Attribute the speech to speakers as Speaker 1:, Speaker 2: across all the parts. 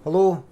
Speaker 1: Hello?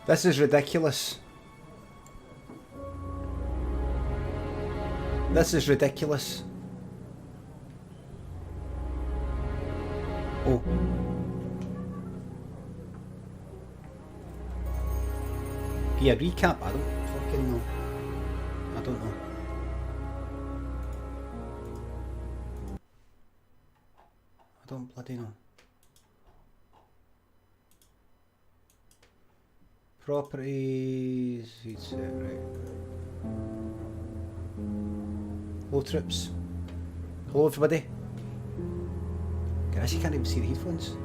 Speaker 1: This is ridiculous. This is ridiculous. Oh. Yeah, recap? I don't fucking know. I don't know. I don't bloody know. Properties, it's right. Hello trips. Hello everybody. I actually can't even see the headphones.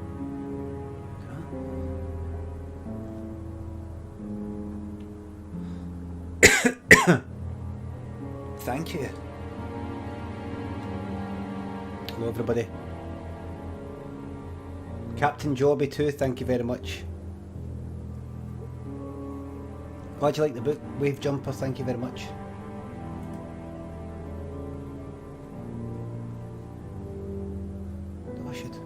Speaker 1: Thank you. Hello everybody. Captain Jobby too, thank you very much. Glad you like the book, Wave Jumper, thank you very much. Oh, I should.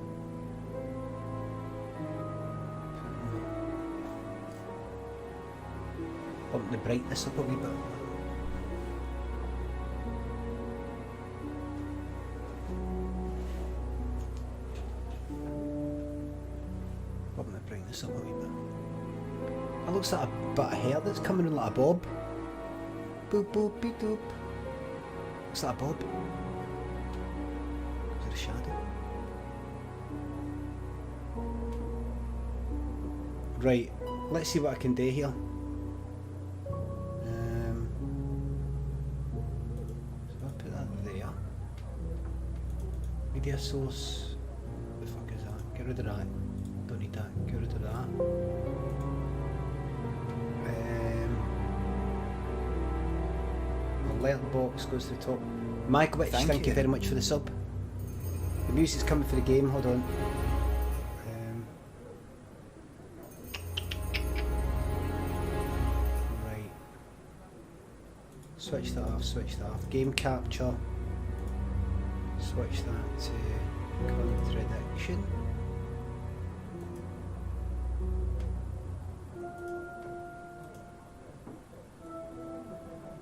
Speaker 1: Bump the brightness up a wee bit. Bump the brightness up a wee bit. That looks like a bit of hair that's coming in like a bob. Boop boop beep doop. Looks like a bob. Is it a shadow? Right, let's see what I can do here. So I'll put that there. Media source. What the fuck is that? Get rid of that. Don't need that. Get rid of that. Alert box goes to the top. Mike Witch, thank you very much for the sub. The music's coming for the game, hold on. Right. Switch that off, switch that off. Game capture. Switch that to contradiction.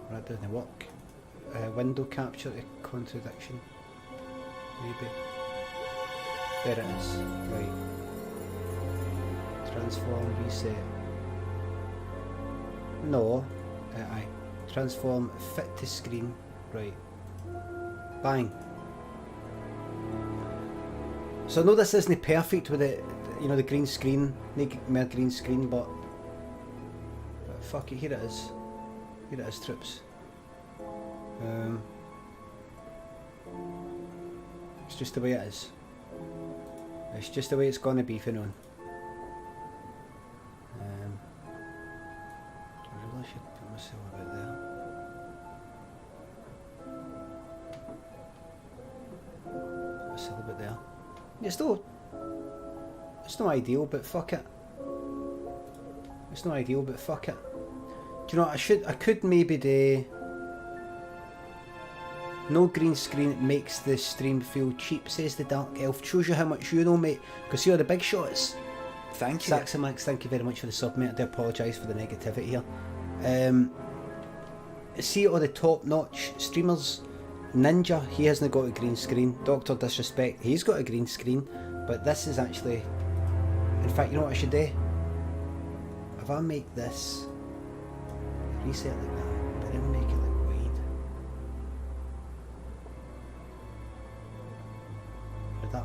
Speaker 1: That doesn't work. Window capture to contradiction. Maybe. There it is. Right. Transform, reset. No. Aye. Transform, fit to screen. Right. Bang. So I know this isn't perfect with it, you know, the green screen, more green screen, but fuck it, here it is. Here it is, trips. It's just the way it is. It's just the way it's gonna be for now. I really should put myself about there. Put myself about there. It's not ideal, but fuck it. It's not ideal, but fuck it. Do you know what, I could maybe do no green screen makes the stream feel cheap, says the Dark Elf. Shows you how much you know, mate, because here are the big shots. Thank you. Saxamax, thank you very much for the sub, mate. I do apologise for the negativity here. See all the top notch streamers. Ninja, he hasn't got a green screen. Dr. Disrespect, he's got a green screen, but this is actually, in fact, you know what I should do? If I make this reset like that, but then make it like wide.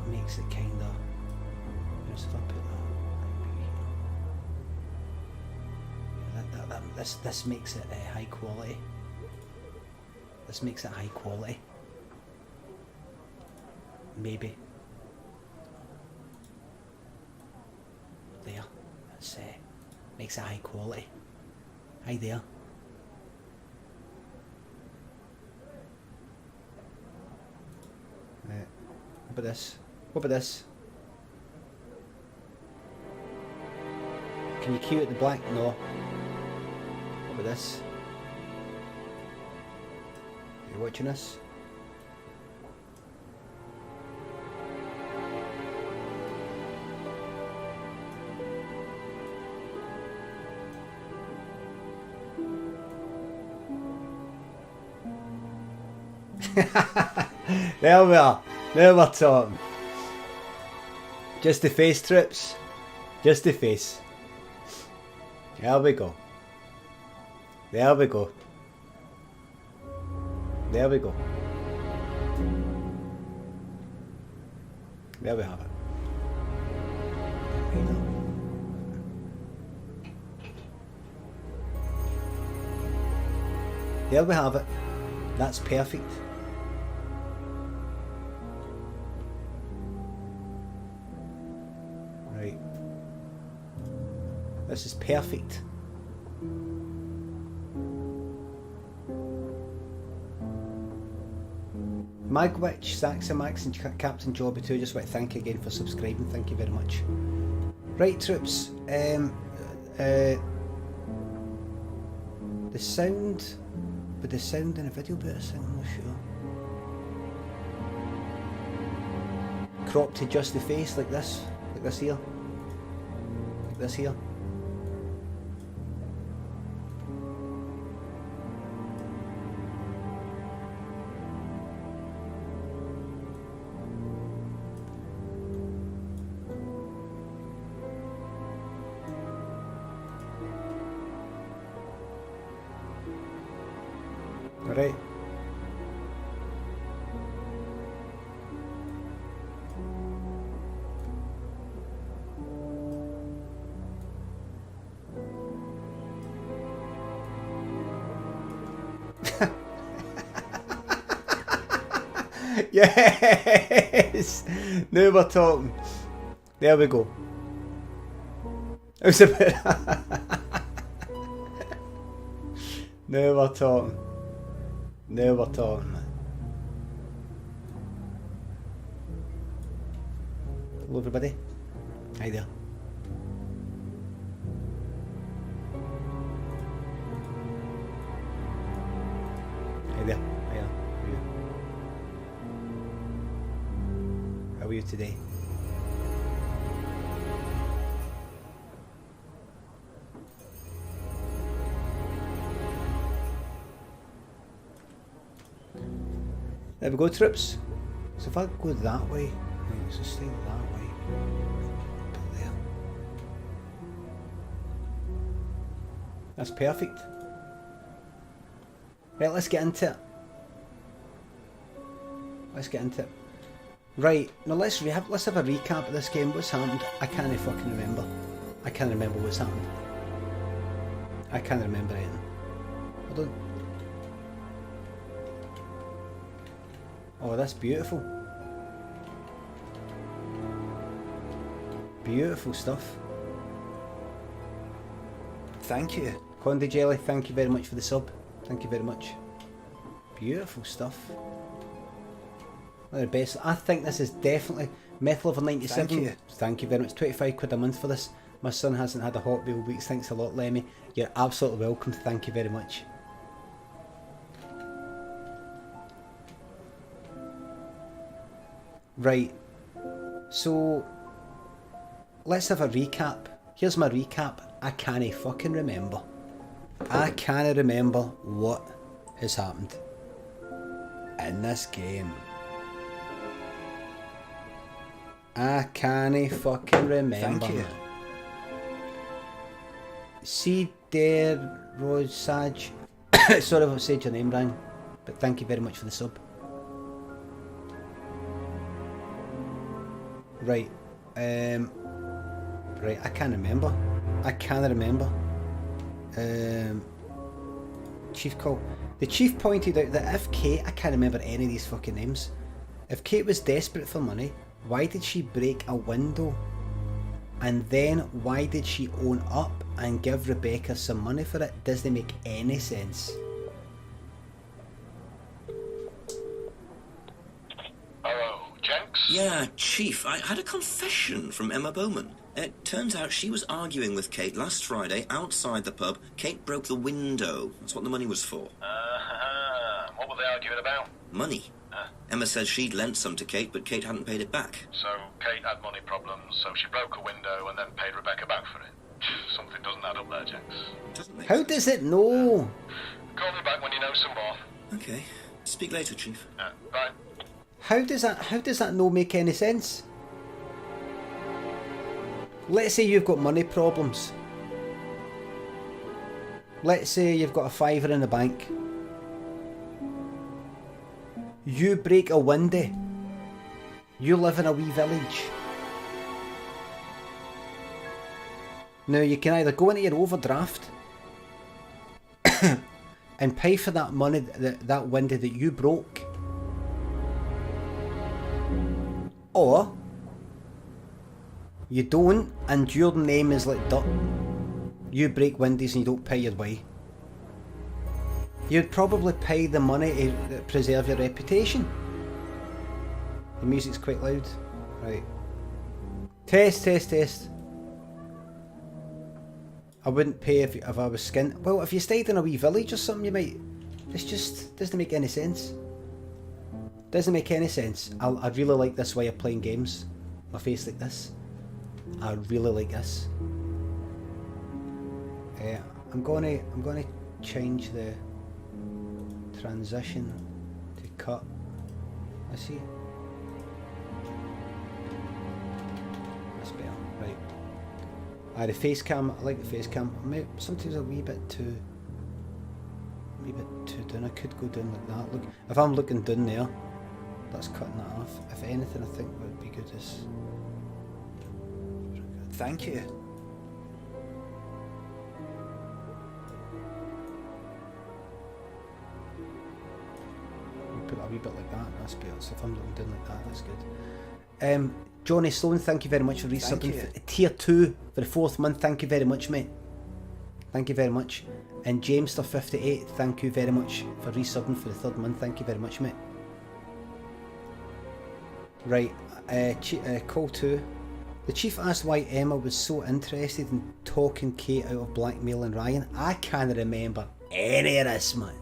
Speaker 1: that makes it kind of... If I put that... This makes it high quality. This makes it high quality. Maybe. There. That's makes it high quality. Hi there. Right. What about this? What about this? Can you cue it the black? No. What about this? Are you watching this? There we are. There we're talking. Just the face, trips. Just the face. There we go. There we go. There we go. There we have it. There we have it. That's perfect. Right. This is perfect. Magwitch, Saxamax and Captain Jobby 2, just want to thank you again for subscribing, thank you very much. Right troops, the sound, but the sound in a video better sound, I'm not sure. Crop to just the face like this here. Like this here. Alright. Yes! Now we're talking. There we go. It was a bit... Now we're talking. Now we're talking. Hello everybody. Hi there. Hi there. Hiya. How are you today? There we go, trips. So if I go that way, right, so stay that way. Put there. That's perfect. Right, let's get into it. Let's get into it. Right, now let's have a recap of this game. What's happened? I can't fucking remember. I can't remember what's happened. I can't remember anything. I don't. Oh, that's beautiful. Beautiful stuff. Thank you. Conde Jelly, thank you very much for the sub. Thank you very much. Beautiful stuff. One of the best. I think this is definitely Metal Over 97. Thank you. Thank you very much. 25 quid a month for this. My son hasn't had a Hot Wheel week. Thanks a lot, Lemmy. You're absolutely welcome. Thank you very much. Right, so let's have a recap. Here's my recap. I can't fucking remember. I can't remember what has happened in this game. I can't fucking remember. Thank you. See there, Rosaj. Sorry if I said your name wrong, but thank you very much for the sub. Right. Right, I can't remember. Chief call. The chief pointed out that if Kate, I can't remember any of these fucking names. If Kate was desperate for money, why did she break a window? And then why did she own up and give Rebecca some money for it? Doesn't make any sense.
Speaker 2: Hello, Jenks?
Speaker 3: Yeah, Chief, I had a confession from Emma Bowman. It turns out she was arguing with Kate last Friday outside the pub. Kate broke the window. That's what the money was for.
Speaker 2: What were they arguing about?
Speaker 3: Money. Emma says she'd lent some to Kate, but Kate hadn't paid it back.
Speaker 2: So Kate had money problems, so she broke a window and then paid Rebecca back for it. Something doesn't add up there, Jenks.
Speaker 3: Doesn't make
Speaker 1: How
Speaker 3: sense.
Speaker 1: does it know?
Speaker 2: Call me back when you know some more.
Speaker 3: Okay. Speak later, Chief.
Speaker 2: Bye.
Speaker 1: How does that no make any sense? Let's say you've got money problems. Let's say you've got a fiver in the bank. You break a window. You live in a wee village. Now you can either go into your overdraft and pay for that money, that window that you broke, or you don't, and your name is like dirt. You break windows and you don't pay your way. You'd probably pay the money to preserve your reputation. The music's quite loud. Right. Test. I wouldn't pay if I was skint. Well, if you stayed in a wee village or something, you might. It's just doesn't make any sense. Doesn't make any sense. I really like this way of playing games. My face like this. I really like this. I'm gonna change the transition to cut. I see. That's better, right. The face cam. I like the face cam. Sometimes a wee bit too down. I could go down like that. Look, if I'm looking down there, that's cutting that off. If anything, I think what would be good is. Thank you. Put it a wee bit like that. That's better. So if I'm looking down like that, that's good. Johnny Sloan, thank you very much for resubbing. Tier 2 for the 4th month. Thank you very much, mate. Thank you very much. And Jamester58, thank you very much for resubbing for the 3rd month. Thank you very much, mate. Right, call 2. The chief asked why Emma was so interested in talking Kate out of blackmailing Ryan. I can't remember any of this, man.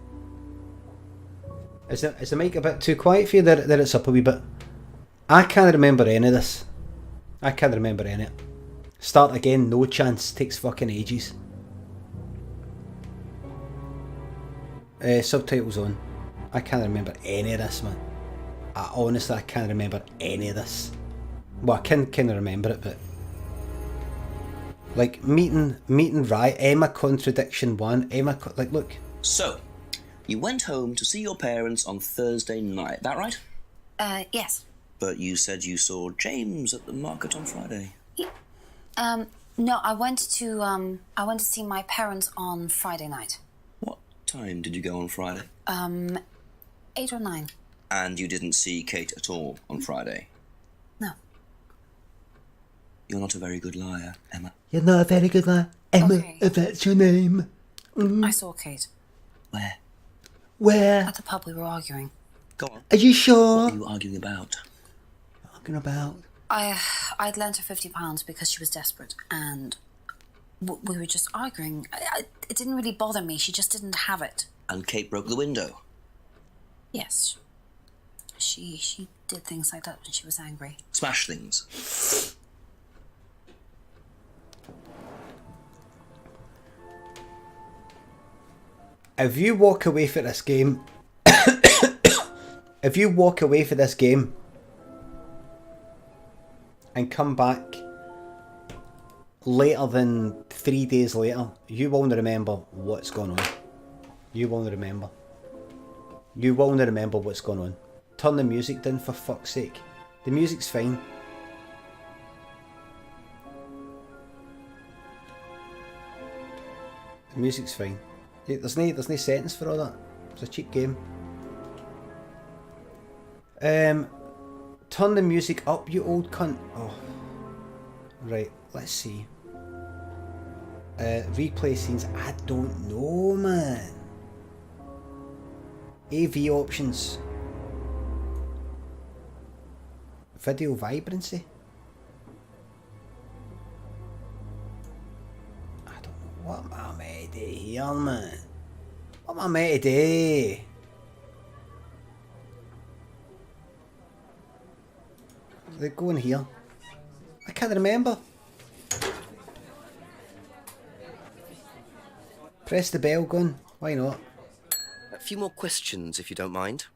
Speaker 1: Is the mic a bit too quiet for you? There it's up a wee bit. I can't remember any of this. I can't remember any of it. Start again, no chance. Takes fucking ages. Subtitles on. I can't remember any of this, man. Honestly, I can't remember any of this. Well, I can kind of remember it, but like meeting Ryan, Emma Contradiction 1, Emma, like look.
Speaker 3: So, you went home to see your parents on Thursday night, that right?
Speaker 4: Yes.
Speaker 3: But you said you saw James at the market on Friday.
Speaker 4: No, I went to see my parents on Friday night.
Speaker 3: What time did you go on Friday?
Speaker 4: 8 or 9.
Speaker 3: And you didn't see Kate at all on Friday?
Speaker 4: No.
Speaker 3: You're not a very good liar, Emma.
Speaker 1: You're not a very good liar, Emma,
Speaker 4: Okay.
Speaker 1: if that's your name.
Speaker 4: I saw Kate.
Speaker 3: Where?
Speaker 1: Where?
Speaker 4: At the pub we were arguing.
Speaker 3: Go on.
Speaker 1: Are you sure?
Speaker 3: What are you arguing about?
Speaker 1: Talking about?
Speaker 4: I'd lent her £50 because she was desperate, and we were just arguing. It didn't really bother me. She just didn't have it.
Speaker 3: And Kate broke the window?
Speaker 4: Yes. She did things like that when she was angry.
Speaker 3: Smash things?
Speaker 1: If you walk away for this game, if you walk away for this game and come back later than 3 days later, you won't remember what's going on. You won't remember. You won't remember what's going on. Turn the music down, for fuck's sake. The music's fine. Music's fine. Yeah, there's no settings for all that. It's a cheap game. Turn the music up, you old cunt. Oh. Right, let's see. Replay scenes. I don't know, man. AV options. Video vibrancy. I don't know. What am I meant to do here, man? What am I meant to do? They go in here. I can't remember. Press the bell gun. Why not?
Speaker 5: A few more questions, if you don't mind.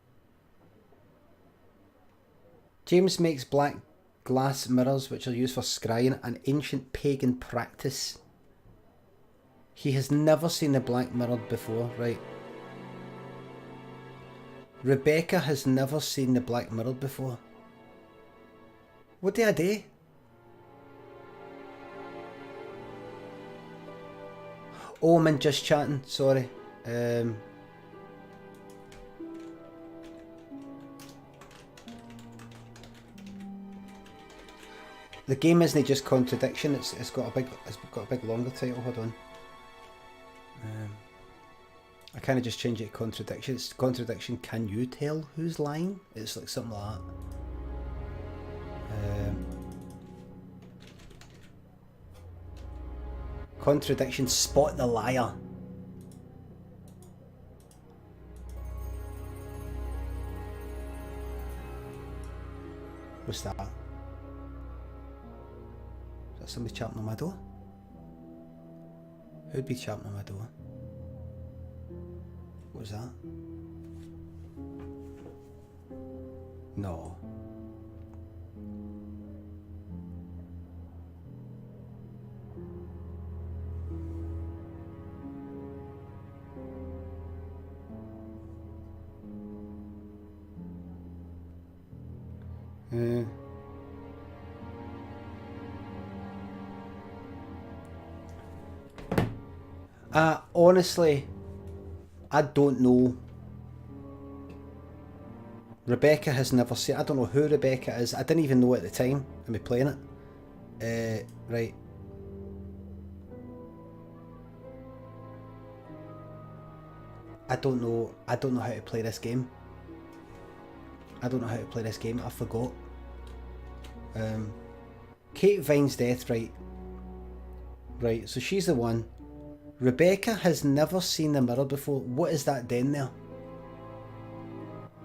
Speaker 1: James makes black glass mirrors which are used for scrying, an ancient pagan practice. He has never seen the black mirror before, right? Rebecca has never seen the black mirror before. What did I do? Oh, I'm in just chatting, sorry. The game isn't just Contradiction, it's got a big longer title, hold on. I kinda just change it to Contradiction. It's Contradiction, can you tell who's lying? It's like something like that. Contradiction, spot the liar. What's that? Is that somebody champing on my door? Who'd be champing on my door? What was that? No. Honestly, I don't know. Rebecca has never seen. I don't know who Rebecca is. I didn't even know at the time of me playing it. Right. I don't know how to play this game. I forgot. Kate Vine's death, right. Right, so she's the one. Rebecca has never seen the mirror before. What is that down there?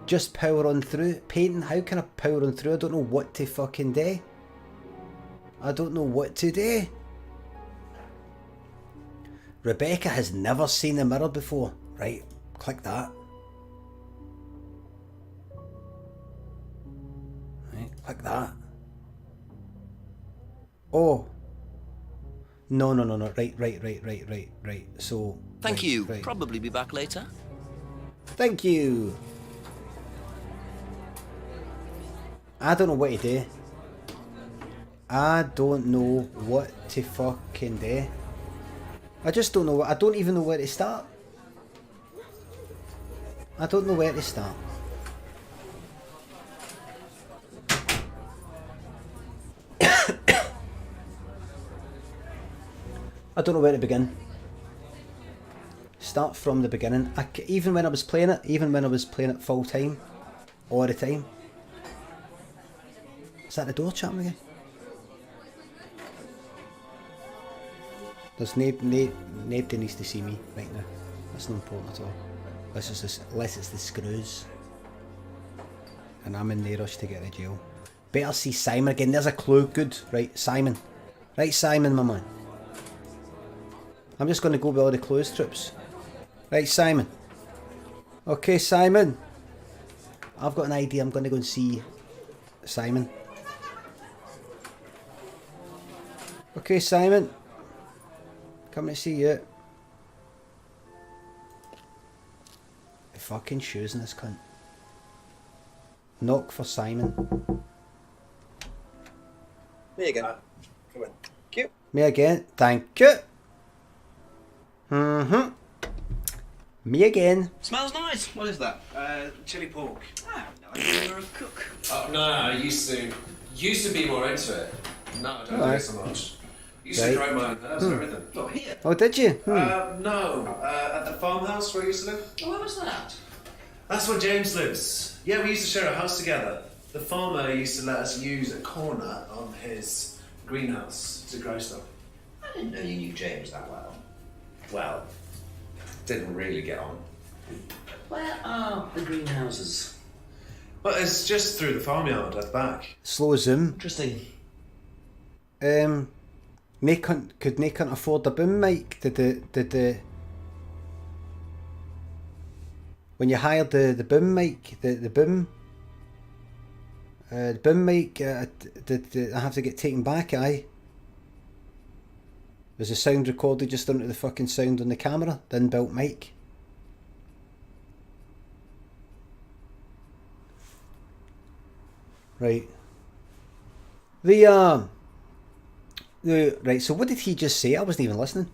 Speaker 1: Just power on through. Painting, how can I power on through? I don't know what to fucking do. I don't know what to do. Rebecca has never seen the mirror before. Right, click that. Right, click that. Oh. No. Right. So...
Speaker 5: Thank
Speaker 1: right,
Speaker 5: you.
Speaker 1: right.
Speaker 5: Probably be back later.
Speaker 1: Thank you. I don't know what to do. I don't know what to fucking do. I just don't know. I don't even know where to start. I don't know where to start. I don't know where to begin. Start from the beginning. Even when I was playing it full time, all the time. Is that the door chapping again? There's nobody needs to see me right now. That's not important at all. Unless it's the screws. And I'm in the rush to get out of jail. Better see Simon again. There's a clue. Good. Right, Simon. Right, Simon, my man. I'm just going to go with all the clues, troops. Right, Simon. Okay, Simon. I've got an idea. I'm going to go and see Simon. Okay, Simon. Coming to see you. The fucking shoes in this cunt. Knock for Simon.
Speaker 5: Me again. Come on. Cute.
Speaker 1: Me again. Thank you. Mm-hmm. Me again.
Speaker 3: Smells nice. What is that?
Speaker 6: Chili pork.
Speaker 3: Ah, no idea you're a cook.
Speaker 6: Oh no, I used to be more into it. No, I don't do it so much. Used to grow my own herbs and everything.
Speaker 3: Not here.
Speaker 1: Oh, did you?
Speaker 6: No, at the farmhouse where I used to live.
Speaker 3: Oh, where was that?
Speaker 6: That's where James lives. Yeah, we used to share a house together. The farmer used to let us use a corner on his greenhouse to grow stuff.
Speaker 3: I didn't know you knew James that well.
Speaker 6: Well, didn't really get on.
Speaker 3: Where are the greenhouses?
Speaker 6: But it's just through the farmyard at the back.
Speaker 1: Slow zoom.
Speaker 3: Interesting.
Speaker 1: Could Nick can't afford the boom mic? Did the when you hired the boom mic, the boom mic, did I have to get taken back? Aye. Was the sound recorded just onto the fucking sound on the camera, the inbuilt mic? Right. The right, so what did he just say? I wasn't even listening.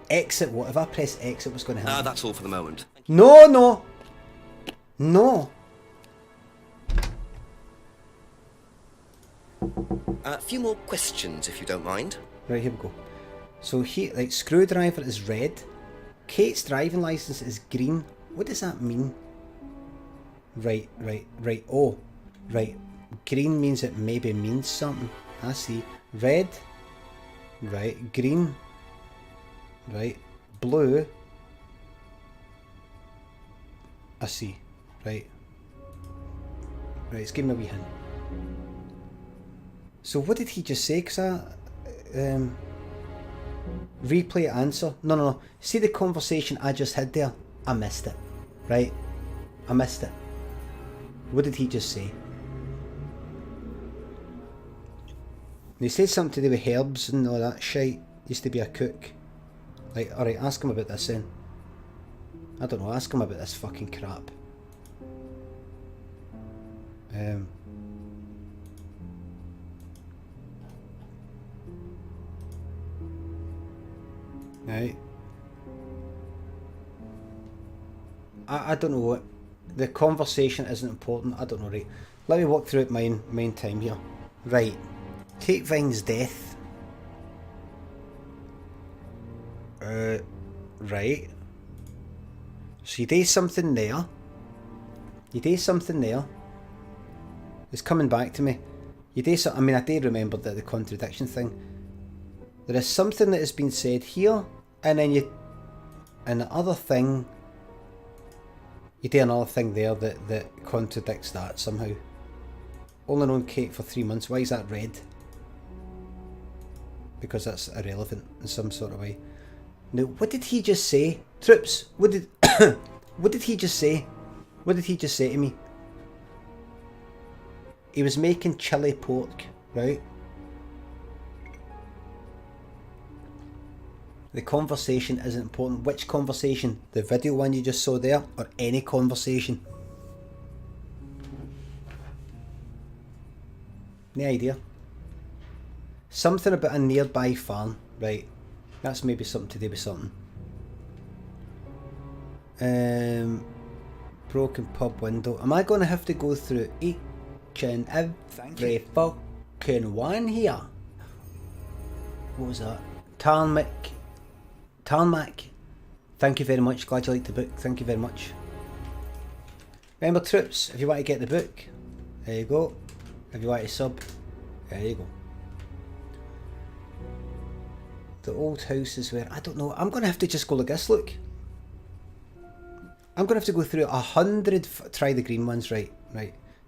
Speaker 1: Exit, what? If I press exit, what's going to happen?
Speaker 5: That's all for the moment.
Speaker 1: No!
Speaker 5: A few more questions, if you don't mind.
Speaker 1: Right, here we go. So here, like, screwdriver is red. Kate's driving license is green. What does that mean? Right. Oh, right. Green means it maybe means something. I see. Red. Right. Green. Right. Blue. I see. Right. Right, it's giving me a wee hint. So what did he just say? Cause replay answer. No. See the conversation I just had there? I missed it. Right? I missed it. What did he just say? He said something to do with herbs and all that shite. Used to be a cook. Like, alright, ask him about this then. I don't know, ask him about this fucking crap. Right. I don't know what. The conversation isn't important. I don't know, right. Let me walk through it main time here. Right. Kate Vine's death. Right. So you do something there. It's coming back to me. You do so. I mean, I do remember the contradiction thing. There is something that has been said here, and then and the other thing. You do another thing there that contradicts that somehow. Only known Kate for 3 months. Why is that red? Because that's irrelevant in some sort of way. Now, what did he just say? Troops, what did he just say? What did he just say to me? He was making chili pork, right? The conversation isn't important. Which conversation? The video one you just saw there, or any conversation? No idea. Something about a nearby farm, right? That's maybe something to do with something. Broken pub window. Am I going to have to go through each and every fucking one here? What was that? Tarmac. Thank you very much. Glad you liked the book. Thank you very much. Remember, troops, if you want to get the book, there you go. If you want to sub, there you go. The old house is where, I don't know, I'm going to have to just go like this, look. I'm going to have to go through 100, try the green ones, right.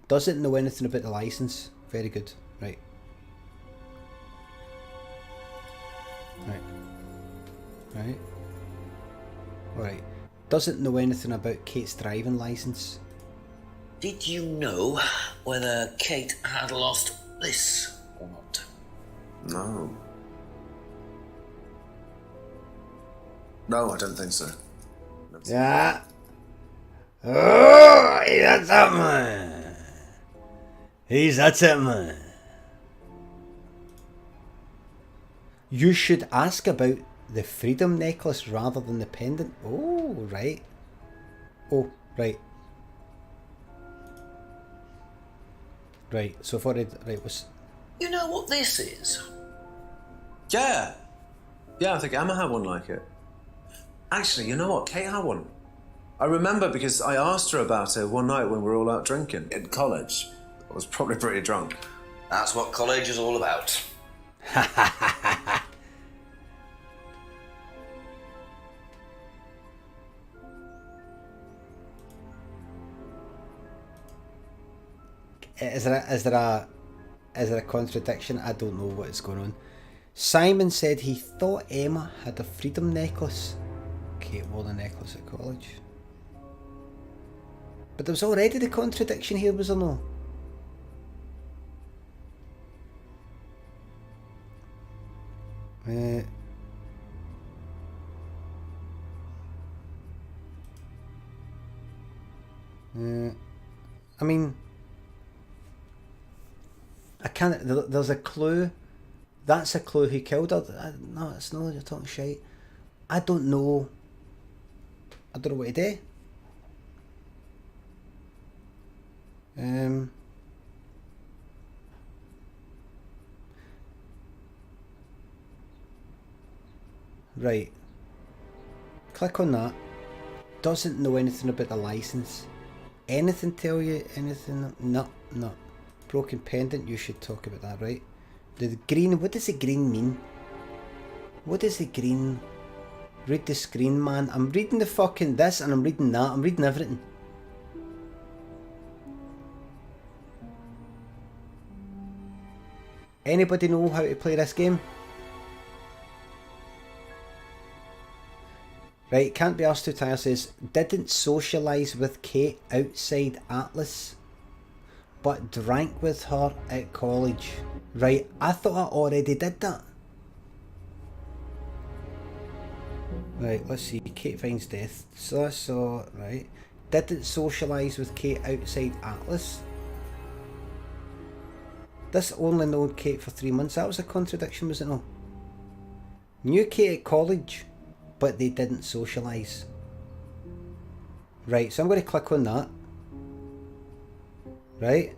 Speaker 1: Doesn't know anything about the license. Very good, right. Alright. Doesn't know anything about Kate's driving license.
Speaker 3: Did you know whether Kate had lost this or not?
Speaker 7: No. No, I don't think so.
Speaker 1: Yeah. Oh, that's it, man. That's it, man. You should ask about the freedom necklace rather than the pendant. Oh, right. Oh, right. Right, so if I read, right, was...
Speaker 5: You know what this is?
Speaker 7: Yeah. Yeah, I think Emma had one like it. Actually, you know what? Kate had one. I remember because I asked her about it one night when we were all out drinking in college. I was probably pretty drunk.
Speaker 5: That's what college is all about.
Speaker 1: Is there a contradiction? I don't know what is going on. Simon said he thought Emma had a freedom necklace. Kate wore the necklace at college. But there was already the contradiction here, was there no? I mean, I can't. There's a clue. That's a clue who killed her. No, it's not. You're talking shite. I don't know. I don't know what to do. Right. Click on that. Doesn't know anything about the license. Anything tell you anything? No, no. Broken pendant, you should talk about that, right? The green, what does the green mean? What is the green? Read the screen, man. I'm reading the fucking this and I'm reading that. I'm reading everything. Anybody know how to play this game? Right, Can't Be Arsed Too Tired says, didn't socialise with Kate outside Atlas, but drank with her at college. Right, I thought I already did that. Right, let's see, Kate finds death. So, right. Didn't socialise with Kate outside Atlas. This only known Kate for 3 months. That was a contradiction, was it not? Knew Kate at college, but they didn't socialise. Right, so I'm going to click on that. Right?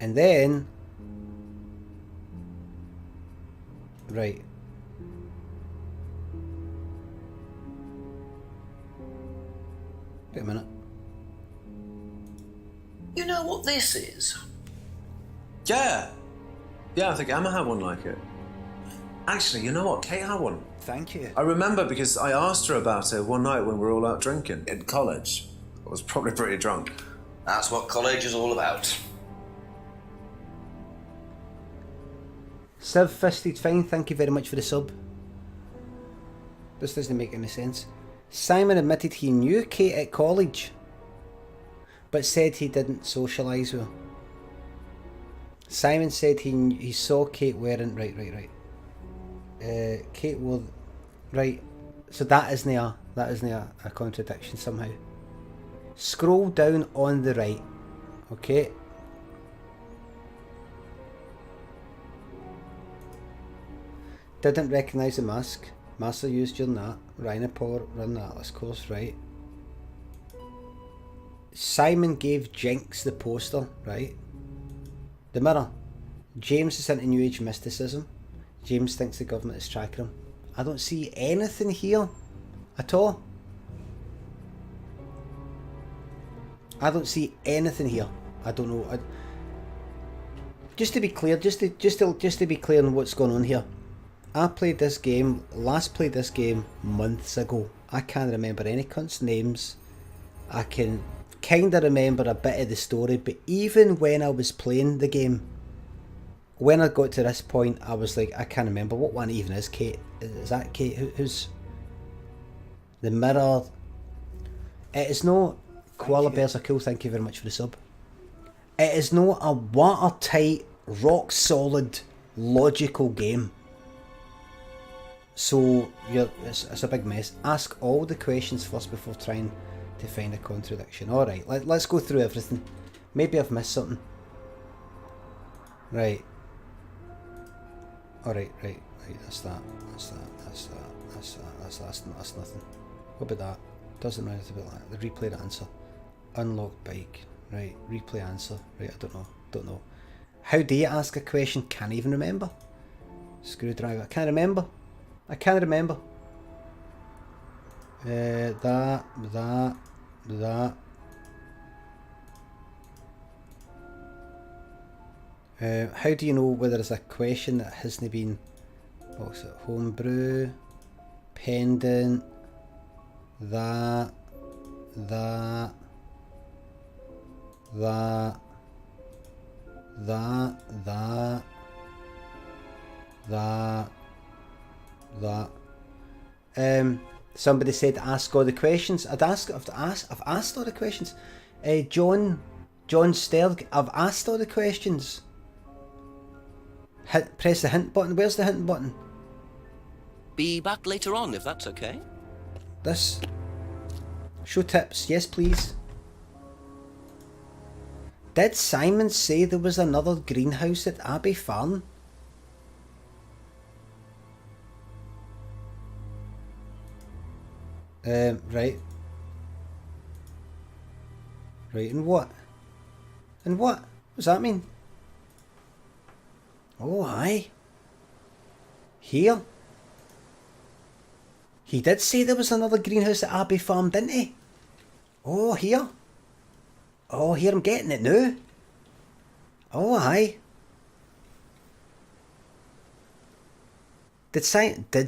Speaker 1: And then... Right. Wait a minute.
Speaker 5: You know what this is?
Speaker 7: Yeah. Yeah, I think Emma had one like it. Actually, you know what? Kate had one.
Speaker 1: Thank you.
Speaker 7: I remember because I asked her about it one night when we were all out drinking in college. I was probably pretty drunk.
Speaker 5: That's what college is all about.
Speaker 1: Civ Fisted Fine, thank you very much for the sub. This doesn't make any sense. Simon admitted he knew Kate at college, but said he didn't socialise with her. Simon said he saw Kate wearing... Right. Kate wore... Right, so that isn't a contradiction somehow. Scroll down on the right, okay? Didn't recognise the mask. Master used during that. Rhino Power run the Atlas course, right? Simon gave Jinx the poster, right? The mirror. James is into New Age mysticism. James thinks the government is tracking him. I don't see anything here at all. I don't see anything here. I don't know. Just to be clear, just to be clear on what's going on here. I played this game, last played this game months ago. I can't remember any cunts' names. I can kind of remember a bit of the story, but even when I was playing the game, when I got to this point, I was like, I can't remember what one even is. Kate, is that Kate? Who's the mirror? It is no koala bears are cool. Thank you very much for the sub. It is not a watertight, rock solid, logical game. So it's a big mess. Ask all the questions first before trying to find a contradiction. All right, let's go through everything. Maybe I've missed something. Right. All right. Right, that's that. That's that. That's that. That's that. That's nothing. What about that? Doesn't know anything about that. The replay the answer. Unlocked bike. Right, replay answer. Right, I don't know. Don't know. How do you ask a question? Can't even remember. Screwdriver. I can't remember. I can't remember. That. How do you know whether it's a question that hasn't been, what's it, homebrew, pendant, that, somebody said ask all the questions. I've asked all the questions. John Sterg, I've asked all the questions. Press the hint button. Where's the hint button?
Speaker 8: Be back later on, if that's okay.
Speaker 1: This. Show tips. Yes, please. Did Simon say there was another greenhouse at Abbey Farm? Right. Right, and what? And what? What does that mean? Oh, aye. Here? He did say there was another greenhouse at Abbey Farm, didn't he? Oh, here? Oh, here, I'm getting it now. Oh, aye. Did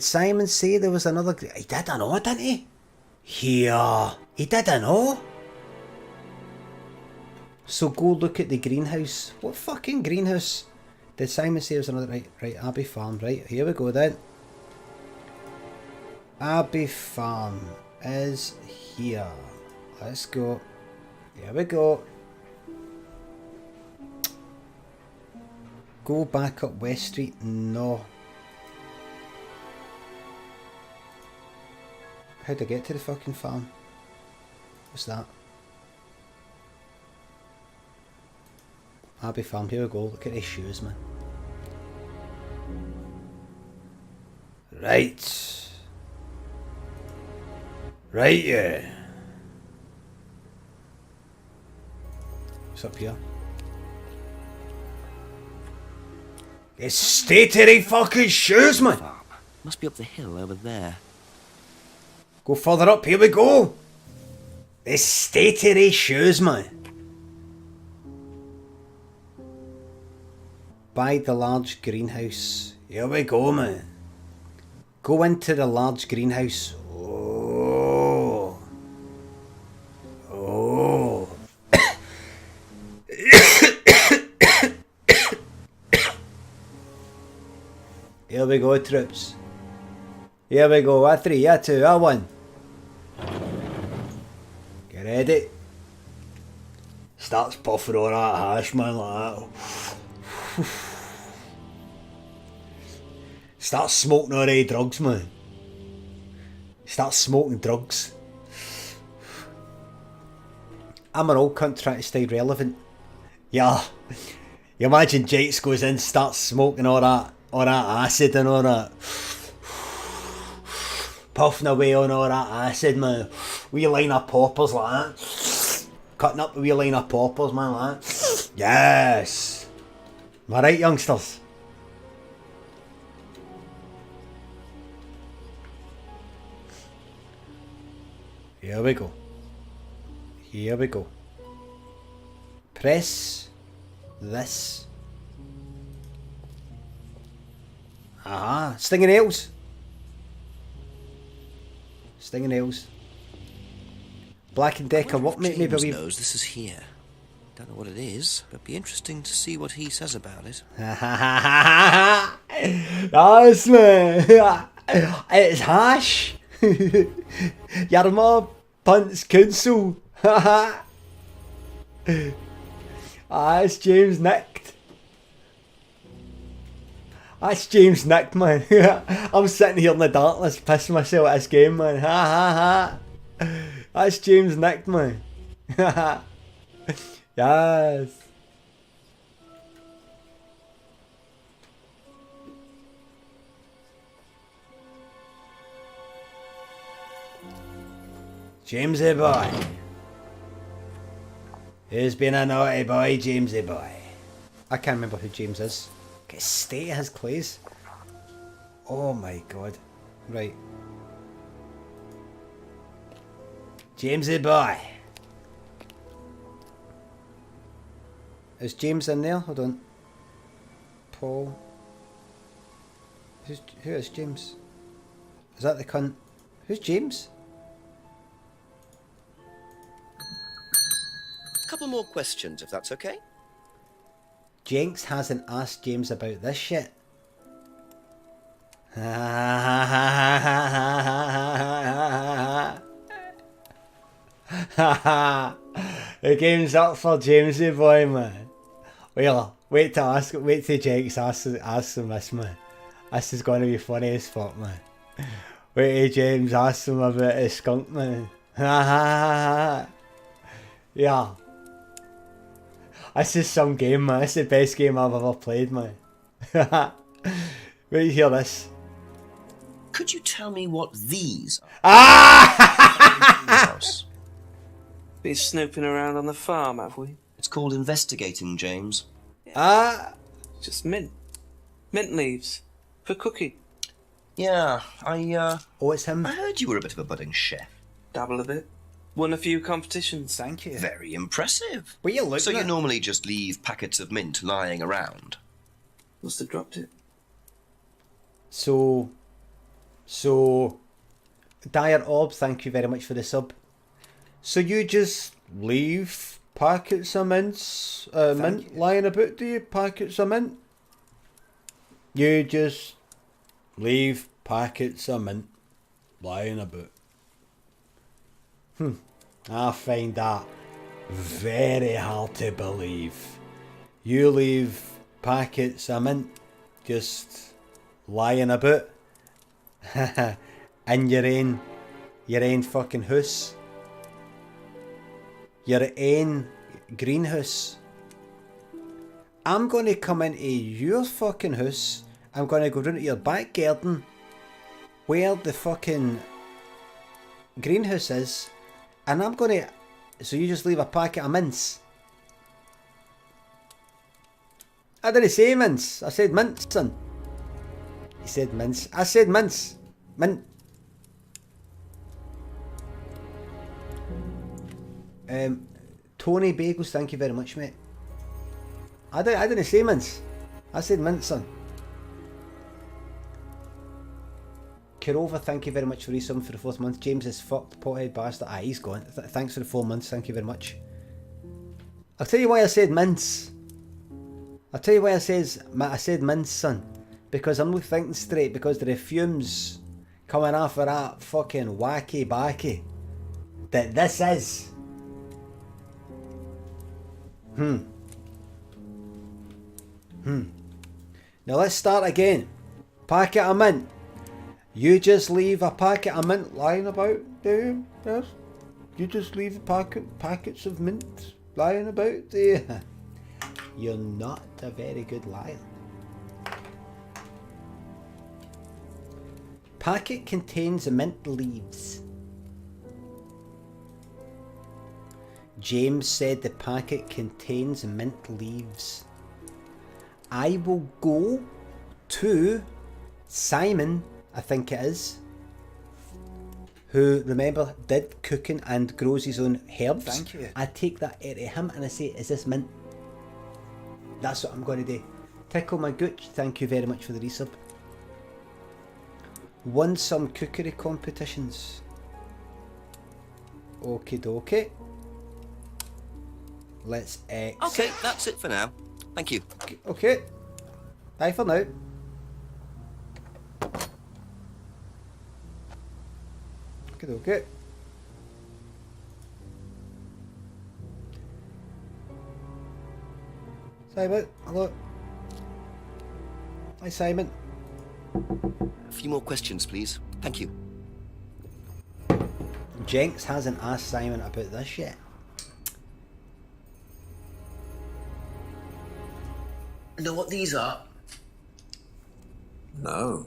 Speaker 1: Simon say there was another... He did, I know, didn't he? Here. He did, I know. So go look at the greenhouse. What fucking greenhouse? Did Simon say there was another... Right, Abbey Farm. Right, here we go then. Abbey Farm is here. Let's go. Here we go. Go back up West Street. No. How'd I get to the fucking farm? What's that? Abbey Farm, here we go. Look at his shoes, man. Right. Right, yeah. What's up here? It's statery fucking shoes, man.
Speaker 8: Must be up the hill over there.
Speaker 1: Go further up, here we go. It's statery shoes, man. By the large greenhouse. Here we go, man. Go into the large greenhouse. Oh. Oh. Here we go, troops. Here we go. A 3, a 2, a 1. Get ready. Starts puffing all that hash, man, like that. Start smoking all the drugs, man. Start smoking drugs. I'm an old cunt trying to stay relevant. Yeah. You imagine Jakes goes in, starts smoking all that acid and all that. Puffing away on all that acid, man. Wee line of poppers like that. Cutting up a wee line of poppers, man, like that. Yes. Am I right, youngsters? Here we go. Here we go. Press this. Aha, stinging nails. Stinging nails. Black and Decker, what made me
Speaker 8: James
Speaker 1: believe...
Speaker 8: knows this is here. Don't know what it is, but it'd be interesting to see what he says about it.
Speaker 1: Yes, man. It's hash. Yarma Punts Council. It's James nicked. That's James nicked, man. I'm sitting here in the darkness pissing myself at this game, man. That's James nicked, man. Yes. Jamesy boy. Who's been a naughty boy, Jamesy boy? I can't remember who James is. Get state of his clothes. Oh my god. Right. Jamesy boy. Is James in there? Hold on. Paul. Who is James? Is that the cunt? Who's James?
Speaker 8: A couple more questions, if that's okay.
Speaker 1: Jenks hasn't asked James about this shit. The game's up for Jamesy boy, man. Wait till Jenks asks him this, man. This is going to be funny as fuck, man. Wait till James asks him about his skunk, man. Yeah. This is some game, man. This is the best game I've ever played, man. Wait till you hear this.
Speaker 3: Could you tell me what these are?
Speaker 1: Ah!
Speaker 9: Been snooping around on the farm, have we?
Speaker 3: It's called investigating, James.
Speaker 1: Ah!
Speaker 9: Just mint. Mint leaves. For cooking.
Speaker 3: Yeah,
Speaker 1: Oh, it's him.
Speaker 3: I heard you were a bit of a budding chef.
Speaker 9: Dabble a bit. Won a few competitions.
Speaker 1: Thank you.
Speaker 3: Very impressive.
Speaker 1: Well, you look
Speaker 3: So you
Speaker 1: at-
Speaker 3: normally just leave packets of mint lying around?
Speaker 9: Must have dropped it.
Speaker 1: So, Dire Orb, thank you very much for the sub. So you just leave packets of mint lying about, do you? Packets of mint? You just leave packets of mint lying about. I find that very hard to believe. You leave packets of mint just lying about in your own fucking house, your own greenhouse. I'm going to come into your fucking house. I'm going to go down to your back garden where the fucking greenhouse is, and I'm going to... So you just leave a packet of mints? I didn't say mints. I said mints, son. He said mints. I said mints. Mint. Tony Bagels, thank you very much, mate. I didn't say mints. I said mints, son. Kirova, thank you very much for resub for the 4th month. James is fucked, pothead bastard. Ah, he's gone. Thanks for the 4 months, thank you very much. I'll tell you why I said mints. I'll tell you why I said mints, son. Because I'm not thinking straight, because there are fumes coming off of that fucking wacky backy that this is. Now let's start again. Packet of mint. You just leave a packet of mint lying about, do you? Yes? You just leave packets of mint lying about, do you? You're not a very good liar. Packet contains mint leaves. James said the packet contains mint leaves. I will go to Simon, I think it is, who, remember, did cooking and grows his own herbs.
Speaker 10: Thank you.
Speaker 1: I take that out of him and I say, is this mint? That's what I'm going to do. Tickle my gooch, thank you very much for the resub. Won some cookery competitions. Okie dokie. Let's exit.
Speaker 8: Okay, that's it for now. Thank you.
Speaker 1: Okay. Bye for now. Okay. Simon, hello. Hi, Simon.
Speaker 8: A few more questions, please. Thank you.
Speaker 1: Jenks hasn't asked Simon about this yet.
Speaker 5: Know what these are?
Speaker 7: No.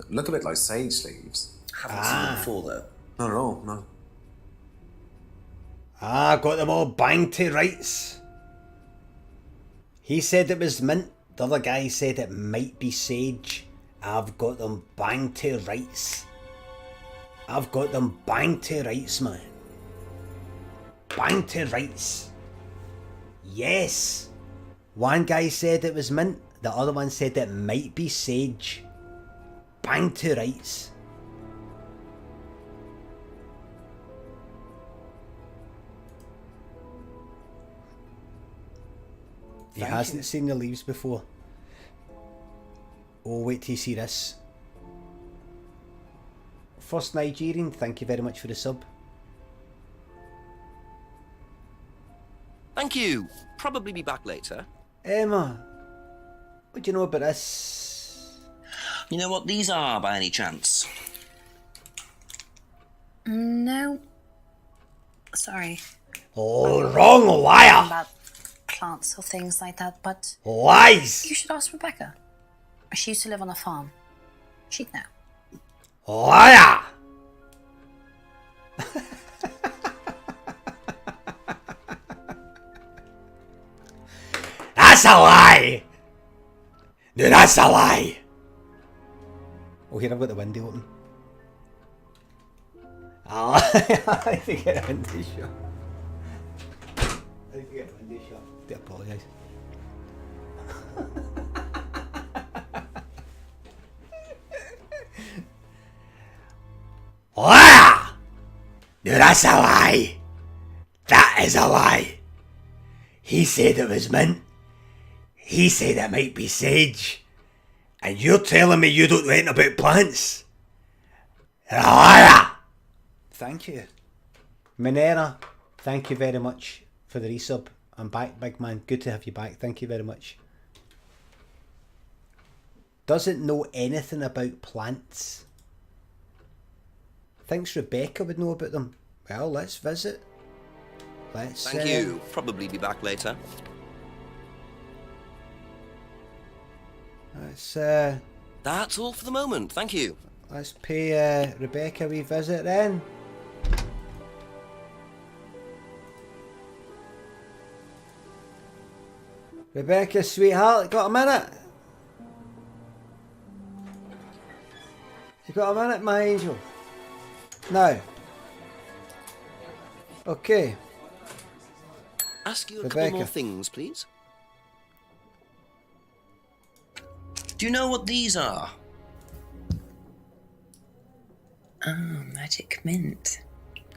Speaker 7: Look a bit like sage leaves.
Speaker 5: Haven't seen them before, though.
Speaker 7: Not at all, no.
Speaker 1: Ah, got them all banged to rights. He said it was mint. The other guy said it might be sage. I've got them banged to rights. I've got them banged to rights, man. Banged to rights. Yes. One guy said it was mint. The other one said it might be sage. Banged to rights. He hasn't seen the leaves before. Oh, wait till you see this. First Nigerian, thank you very much for the sub.
Speaker 8: Thank you. Probably be back later.
Speaker 1: Emma, what do you know about this?
Speaker 3: You know what these are, by any chance?
Speaker 4: No. Sorry.
Speaker 1: Oh, wrong, liar!
Speaker 4: About plants or things like that, but
Speaker 1: Lies!
Speaker 4: you should ask Rebecca. She used to live on a farm. She'd know.
Speaker 1: Liar! That's a lie! No, that's a lie! Oh, here, I've got the window open. I like to get a window shut. I like to get a window shut. I do apologise. Liar! No, that's a lie. That is a lie. He said it was mint. He said it might be sage. And you're telling me you don't know anything about plants? You're a liar! Thank you. Minera, thank you very much for the resub. I'm back, big man. Good to have you back. Thank you very much. Doesn't know anything about plants. Thinks Rebecca would know about them. Well, let's visit. Let's.
Speaker 8: Thank you. Probably be back later.
Speaker 1: Let's.
Speaker 8: That's all for the moment. Thank you.
Speaker 1: Let's pay Rebecca a wee visit then. Rebecca, sweetheart, got a minute? You got a minute, my angel? No. Okay.
Speaker 8: Ask you a
Speaker 1: Rebecca.
Speaker 8: couple more things, please.
Speaker 3: Do you know what these are?
Speaker 10: Oh, magic mint.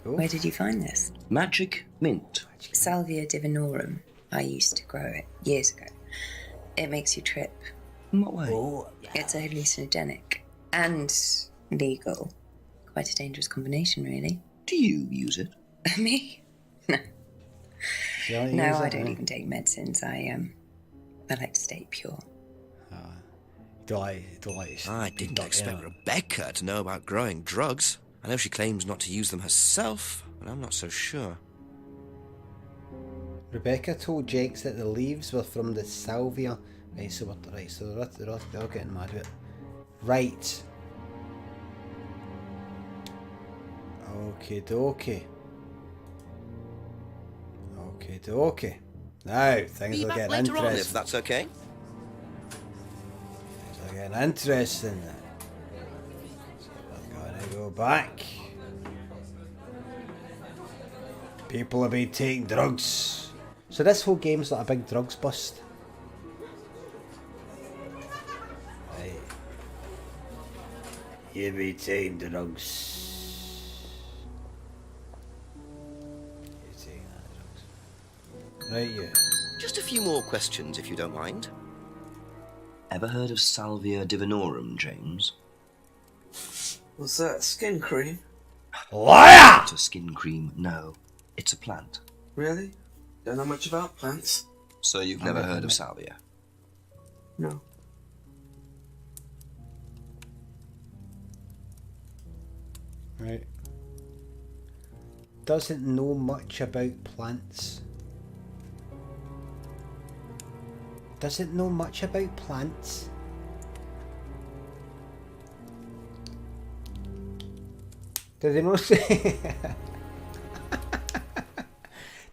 Speaker 1: Cool.
Speaker 10: Where did you find this?
Speaker 3: Magic mint.
Speaker 10: Salvia divinorum. I used to grow it years ago. It makes you trip.
Speaker 3: In what way?
Speaker 1: Oh,
Speaker 10: It's a hallucinogenic and legal. Quite a dangerous combination, really.
Speaker 3: Do you use it?
Speaker 10: Me? No.
Speaker 1: you
Speaker 10: No,
Speaker 1: use
Speaker 10: I
Speaker 1: it,
Speaker 10: don't
Speaker 1: eh?
Speaker 10: even take medicines. I like to stay pure.
Speaker 1: Do I
Speaker 8: didn't
Speaker 1: duck,
Speaker 8: expect
Speaker 1: yeah.
Speaker 8: Rebecca to know about growing drugs. I know she claims not to use them herself, but I'm not so sure.
Speaker 1: Rebecca told Jakes that the leaves were from the salvia. Right, so they're all getting mad with it. Right. Okie dokie. Okie dokie. Now things
Speaker 8: Be
Speaker 1: are
Speaker 8: back
Speaker 1: getting
Speaker 8: later on, if
Speaker 1: interesting.
Speaker 8: that's okay.
Speaker 1: Things are getting interesting. So we're gonna go back. People have been taking drugs. So this whole game's like a big drugs bust. Right. You be taking drugs. You're taking that drugs. Right, you.
Speaker 8: Just a few more questions, if you don't mind.
Speaker 3: Ever heard of Salvia divinorum, James?
Speaker 9: What's that? Skin cream?
Speaker 1: Liar!
Speaker 3: Not a skin cream, no. It's a plant.
Speaker 9: Really? Don't know much about plants.
Speaker 3: So you've never heard of salvia?
Speaker 9: No.
Speaker 1: Right. Doesn't know much about plants. Doesn't know much about plants. Did they not say?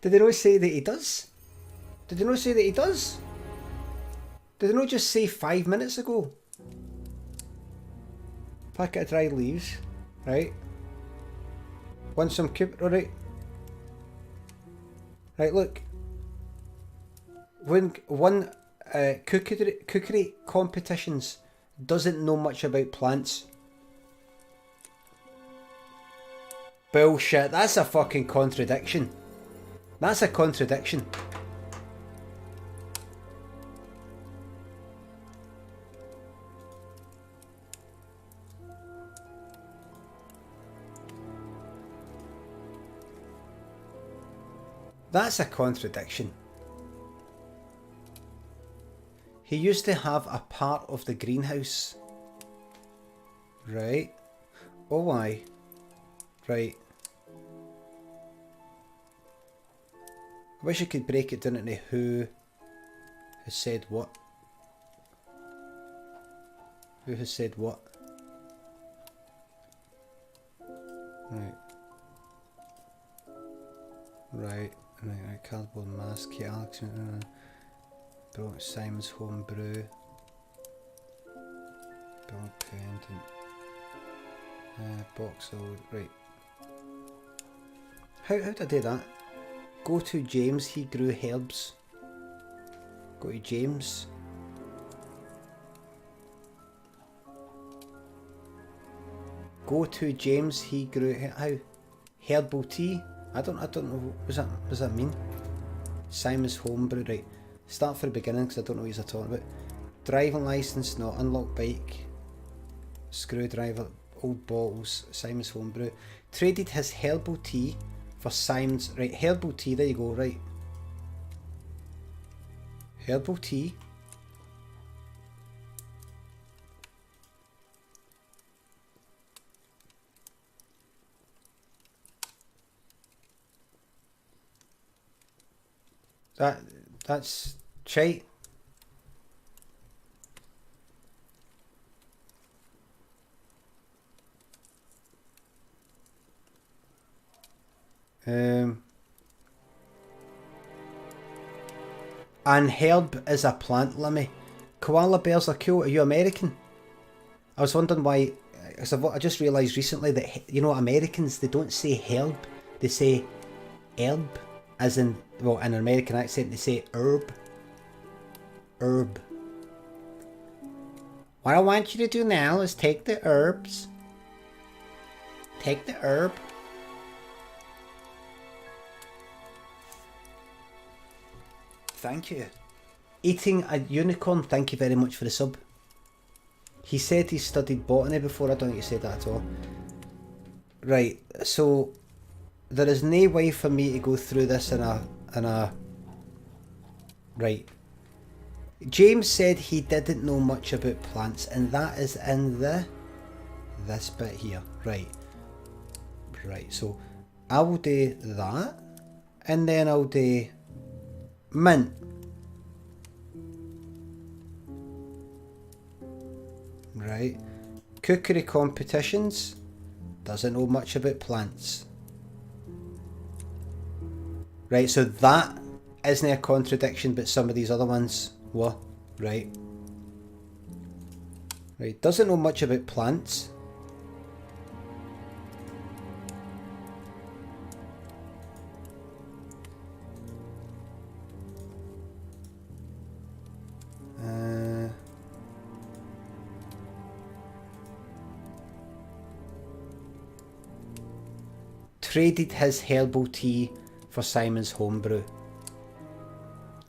Speaker 1: Did they not say that he does? Did they not say that he does? Did they not just say 5 minutes ago? Packet of dried leaves, right? Want some right? Right, look. When one cookery competitions doesn't know much about plants. Bullshit, that's a fucking contradiction. That's a contradiction. That's a contradiction. He used to have a part of the greenhouse. Right. Oh, aye. Right. I wish I could break it down into who has said what. Who has said what. Right. Right. Right. Cardboard mask. Yeah, Alex. Brought Simon's home brew. Bill pendant. Box of right. How did I do that? Go to James, he grew herbs. Go to James. Go to James, he grew how? Herbal tea? I don't know what does that mean? Simon's homebrew, right. Start from the beginning because I don't know what you're talking about. Driving licence, no. Unlocked bike. Screwdriver. Old bottles. Simon's homebrew. Traded his herbal tea for Simon's. Right, herbal tea. There you go. Right. Herbal tea. That's shite. And herb is a plant, Limmy. Koala bears are cool. Are you American? I was wondering why. I just realised recently that, you know, Americans, they don't say herb, they say herb. As in, well, in an American accent, they say herb. Herb. What I want you to do now is take the herbs. Take the herb. Thank you. Eating a unicorn, thank you very much for the sub. He said he studied botany before, I don't think he said that at all. Right, so there is no way for me to go through this in a right. James said he didn't know much about plants, and that is in this bit here. Right. Right, so I will do that, and then I'll do mint. Right. Cookery competitions. Doesn't know much about plants. Right, so that isn't a contradiction, but some of these other ones were. Right. Right, doesn't know much about plants. Traded his herbal tea for Simon's homebrew.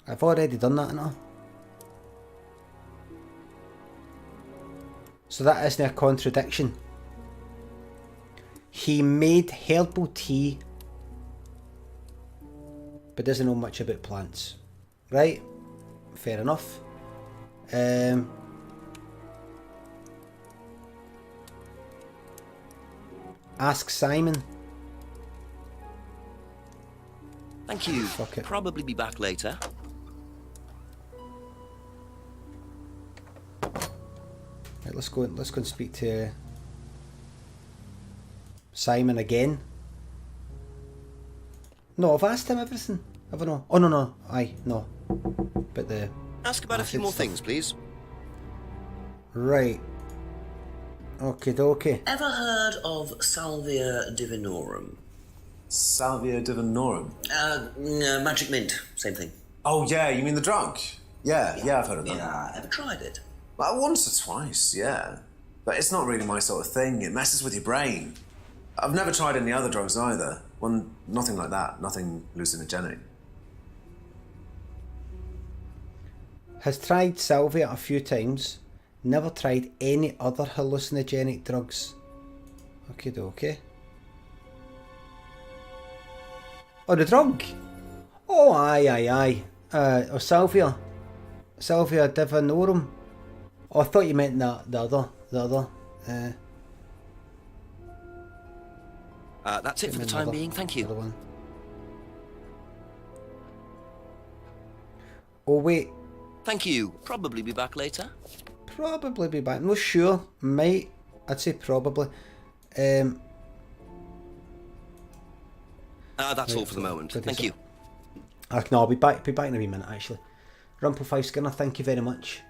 Speaker 1: I've already done that now. So that isn't a contradiction. He made herbal tea but doesn't know much about plants. Right? Fair enough. Ask Simon.
Speaker 8: Thank you.
Speaker 1: Fuck it.
Speaker 8: Probably be back later.
Speaker 1: Right, let's go and speak to Simon again. No, I've asked him everything. Have I not? Oh, no. Aye, no. But the...
Speaker 8: Ask about a few more things, please.
Speaker 1: Right. Okie dokie.
Speaker 5: Ever heard of Salvia Divinorum?
Speaker 7: Salvia Divinorum?
Speaker 5: Magic mint, same thing.
Speaker 7: Oh, yeah, you mean the drug? Yeah, I've heard of that.
Speaker 5: Yeah, ever tried it?
Speaker 7: Well, once or twice, yeah. But it's not really my sort of thing. It messes with your brain. I've never tried any other drugs either. Nothing like that. Nothing hallucinogenic.
Speaker 1: Has tried salvia a few times. Never tried any other hallucinogenic drugs. Okie dokie. Oh, the drug? Oh, aye. Salvia. Salvia divinorum. Oh, I thought you meant the other.
Speaker 8: That's it for the time being, thank you.
Speaker 1: One. Oh, wait.
Speaker 8: Thank you. Probably be back later.
Speaker 1: Probably be back. No, sure. Might. I'd say probably.
Speaker 8: That's
Speaker 1: right,
Speaker 8: all for the moment. Thank you.
Speaker 1: No, I'll be back in a wee minute, actually. Rumple5 Skinner, thank you very much.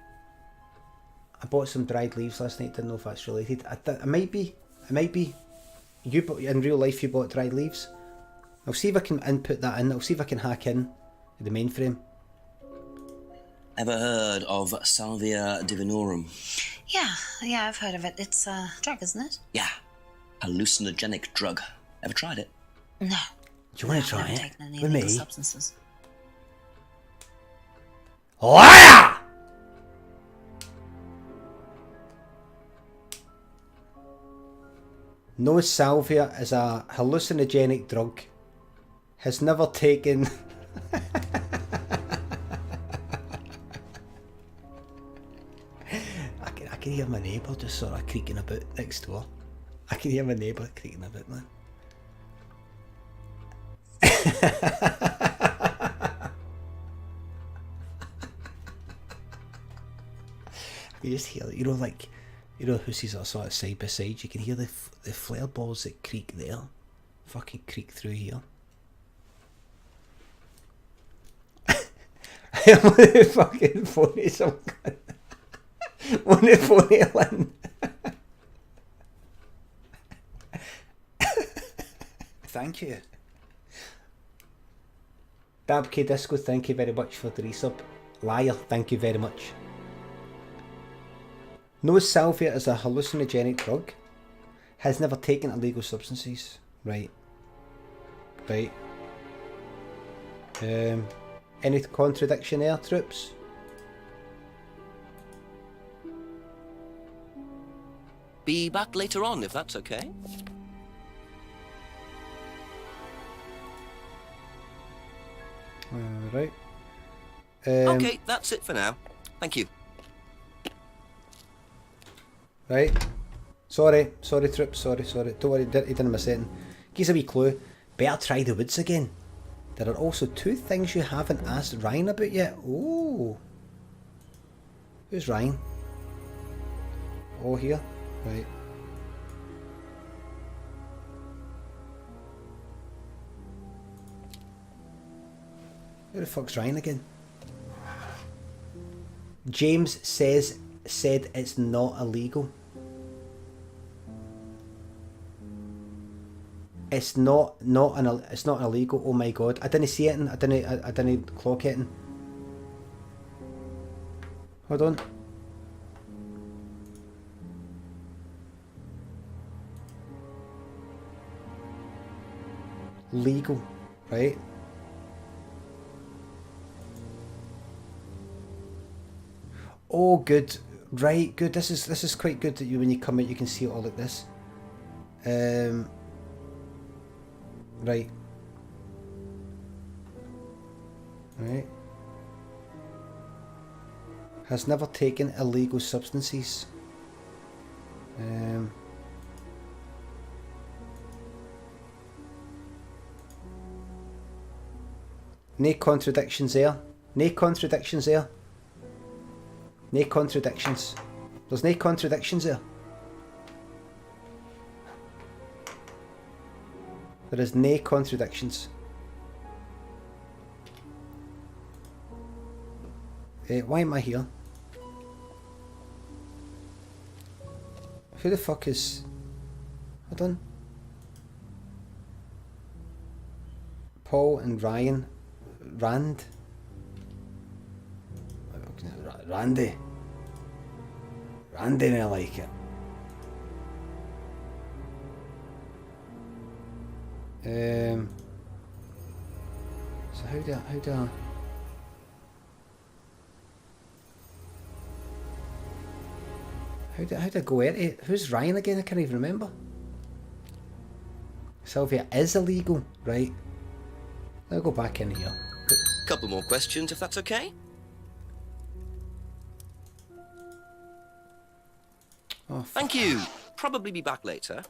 Speaker 1: I bought some dried leaves last night. Didn't know if that's related. It might be. You bought, in real life, you bought dried leaves. I'll see if I can input that in. I'll see if I can hack in the mainframe.
Speaker 5: Ever heard of Salvia Divinorum?
Speaker 4: Yeah, I've heard of it. It's a drug, isn't it?
Speaker 5: Yeah. Hallucinogenic drug. Ever tried it?
Speaker 4: No.
Speaker 1: Do you want to try
Speaker 4: I've never
Speaker 1: it?
Speaker 4: taken any
Speaker 1: With
Speaker 4: illegal
Speaker 1: me?
Speaker 4: substances.
Speaker 1: Liar! No, salvia is a hallucinogenic drug. Has never taken... I can hear my neighbour just sort of creaking about next door. I can hear my neighbour creaking about, man. You just hear, who sees us sort of side by side, you can hear the flare balls that creak there. Fucking creak through here. I'm on the fucking phone some cunt. I'm on the phone to Lynn. Thank you. Dab K Disco, thank you very much for the resub. Liar, thank you very much. No, salvia is a hallucinogenic drug. Has never taken illegal substances. Right. Any contradiction there, troops?
Speaker 8: Be back later on, if that's okay.
Speaker 1: Right.
Speaker 8: Okay, that's it for now. Thank you.
Speaker 1: Right. Sorry, troops, sorry. Don't worry, he didn't miss anything. Gives a wee clue. Better try the woods again. There are also 2 things you haven't asked Ryan about yet. Oh. Who's Ryan? Oh, here. Right. Who the fuck's Ryan again? James said it's not illegal. It's not illegal. Oh my god! I didn't see it. I didn't clock it. Hold on. Legal, right? Oh, good. Right, good. This is quite good that when you come out you can see it all like this. Right. Right. Has never taken illegal substances. No contradictions there. No contradictions there. No contradictions. There's no contradictions there. There is no contradictions. Why am I here? Who the fuck is... Hold on. Paul and Ryan. Randy. Randy, I like it. So how do I go at it? Who's Ryan again? I can't even remember. Sylvia is illegal, right? I'll go back in here.
Speaker 8: Couple more questions, if that's okay.
Speaker 1: Oh,
Speaker 8: thank you. Probably be back later.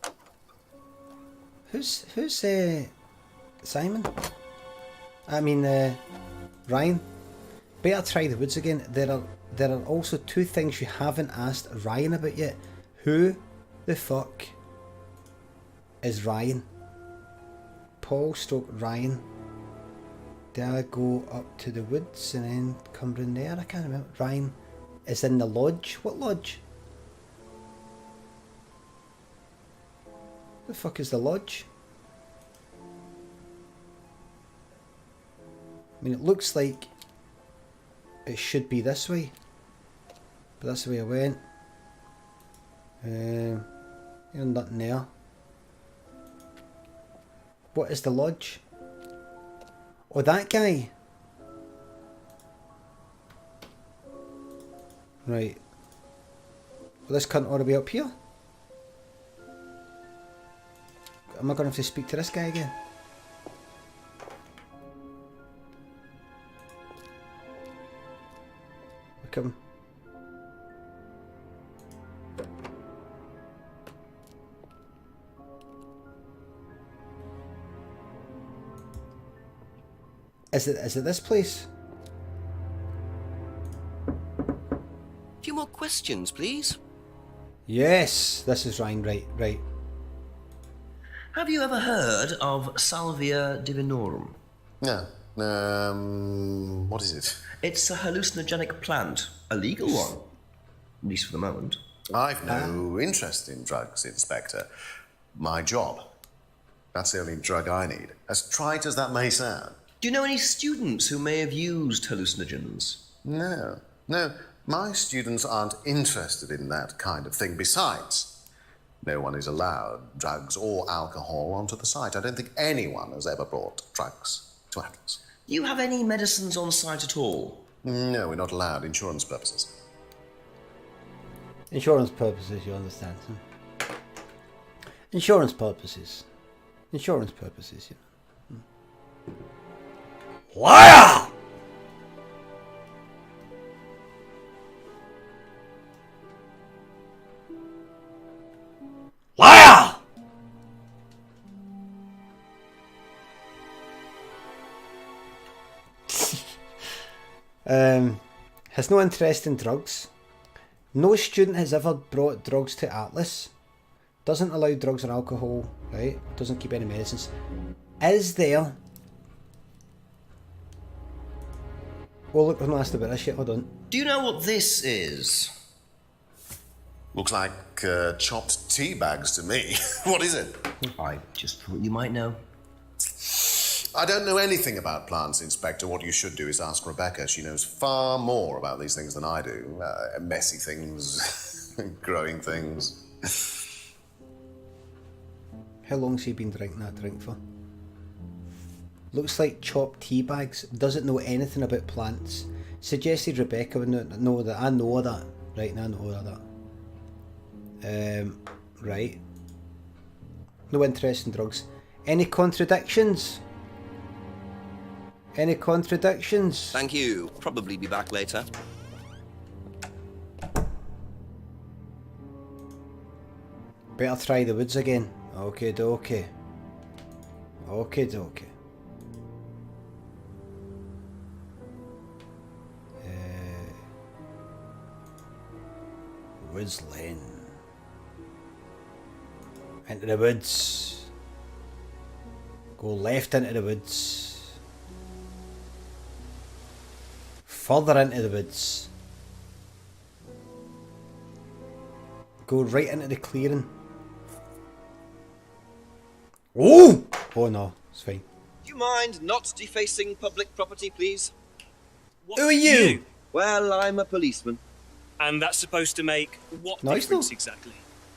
Speaker 1: Who's Simon? I mean Ryan. Better try the woods again. There are also two things you haven't asked Ryan about yet. Who the fuck is Ryan? Paul stroke Ryan. Do I go up to the woods and then come round there? I can't remember. Ryan is in the lodge. What lodge? The fuck is the lodge? I mean, it looks like it should be this way, but that's the way I went. Nothing there. What is the lodge? Oh, that guy. Right. Well, this cunt ought to be up here. Am I going to have to speak to this guy again? Look at him. Is it this place?
Speaker 8: A few more questions, please.
Speaker 1: Yes, this is Ryan. Right.
Speaker 5: Have you ever heard of Salvia divinorum?
Speaker 11: No. What is it?
Speaker 5: It's a hallucinogenic plant. A legal one. At least for the moment.
Speaker 11: I've no interest in drugs, Inspector. My job. That's the only drug I need. As trite as that may sound.
Speaker 5: Do you know any students who may have used hallucinogens?
Speaker 11: No. My students aren't interested in that kind of thing. Besides, no one is allowed drugs or alcohol onto the site. I don't think anyone has ever brought drugs to Atlas.
Speaker 5: Do you have any medicines on site at all?
Speaker 11: No, we're not allowed. Insurance purposes.
Speaker 1: Insurance purposes, you understand? Insurance purposes, you know. Liar! Liar! Has no interest in drugs. No student has ever brought drugs to Atlas. Doesn't allow drugs or alcohol, right? Doesn't keep any medicines. Is there... Well, look, I'm not asked about this shit, hold on.
Speaker 5: Do you know what this is?
Speaker 11: Looks like chopped tea bags to me. What is it?
Speaker 5: I just thought you might know.
Speaker 11: I don't know anything about plants, Inspector. What you should do is ask Rebecca. She knows far more about these things than I do. Messy things, growing things.
Speaker 1: How long's he been drinking that drink for? Looks like chopped tea bags. Doesn't know anything about plants. Suggested Rebecca would know that. I know that. Right, now I know that. Right. No interest in drugs. Any contradictions? Any contradictions?
Speaker 8: Thank you. Probably be back later.
Speaker 1: Better try the woods again. Okay dokie. Okay dokie. Woods Lane. Into the woods. Go left into the woods. Further into the woods. Go right into the clearing. Oh! Oh no, it's fine.
Speaker 8: Do you mind not defacing public property, please?
Speaker 1: Who are you?
Speaker 8: Well, I'm a policeman.
Speaker 12: And that's supposed to make what
Speaker 1: Nice
Speaker 12: difference
Speaker 1: though.
Speaker 12: exactly?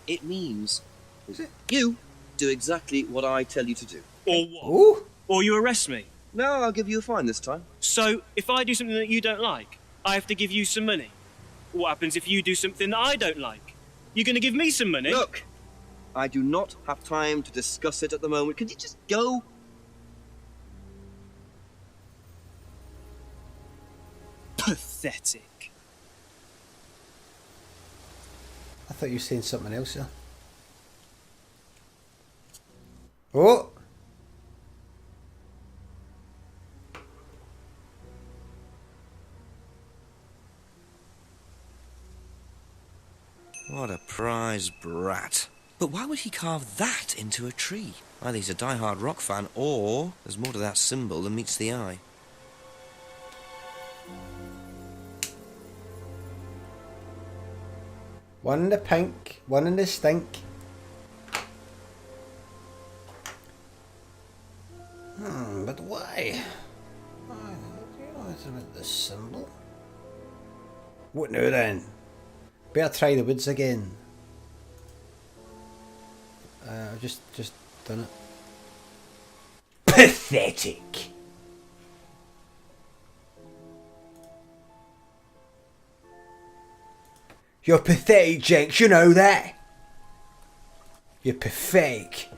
Speaker 8: It means you do exactly what I tell you to do.
Speaker 12: Or what?
Speaker 1: Oh!
Speaker 12: Or you arrest me.
Speaker 8: No, I'll give you a fine this time.
Speaker 12: So, if I do something that you don't like, I have to give you some money. What happens if you do something that I don't like? You're going to give me some money?
Speaker 8: Look, I do not have time to discuss it at the moment. Could you just go?
Speaker 12: Pathetic.
Speaker 1: I thought you were saying something else there. Oh!
Speaker 8: What a prize brat. But why would he carve that into a tree? Either he's a die-hard rock fan, or there's more to that symbol than meets the eye.
Speaker 1: One in the pink, one in the stink. But why? Why? Do you know it's about the symbol? What now then? Better try the woods again. I've just done it. Pathetic! You're pathetic, Jenks, you know that? You're pathetic.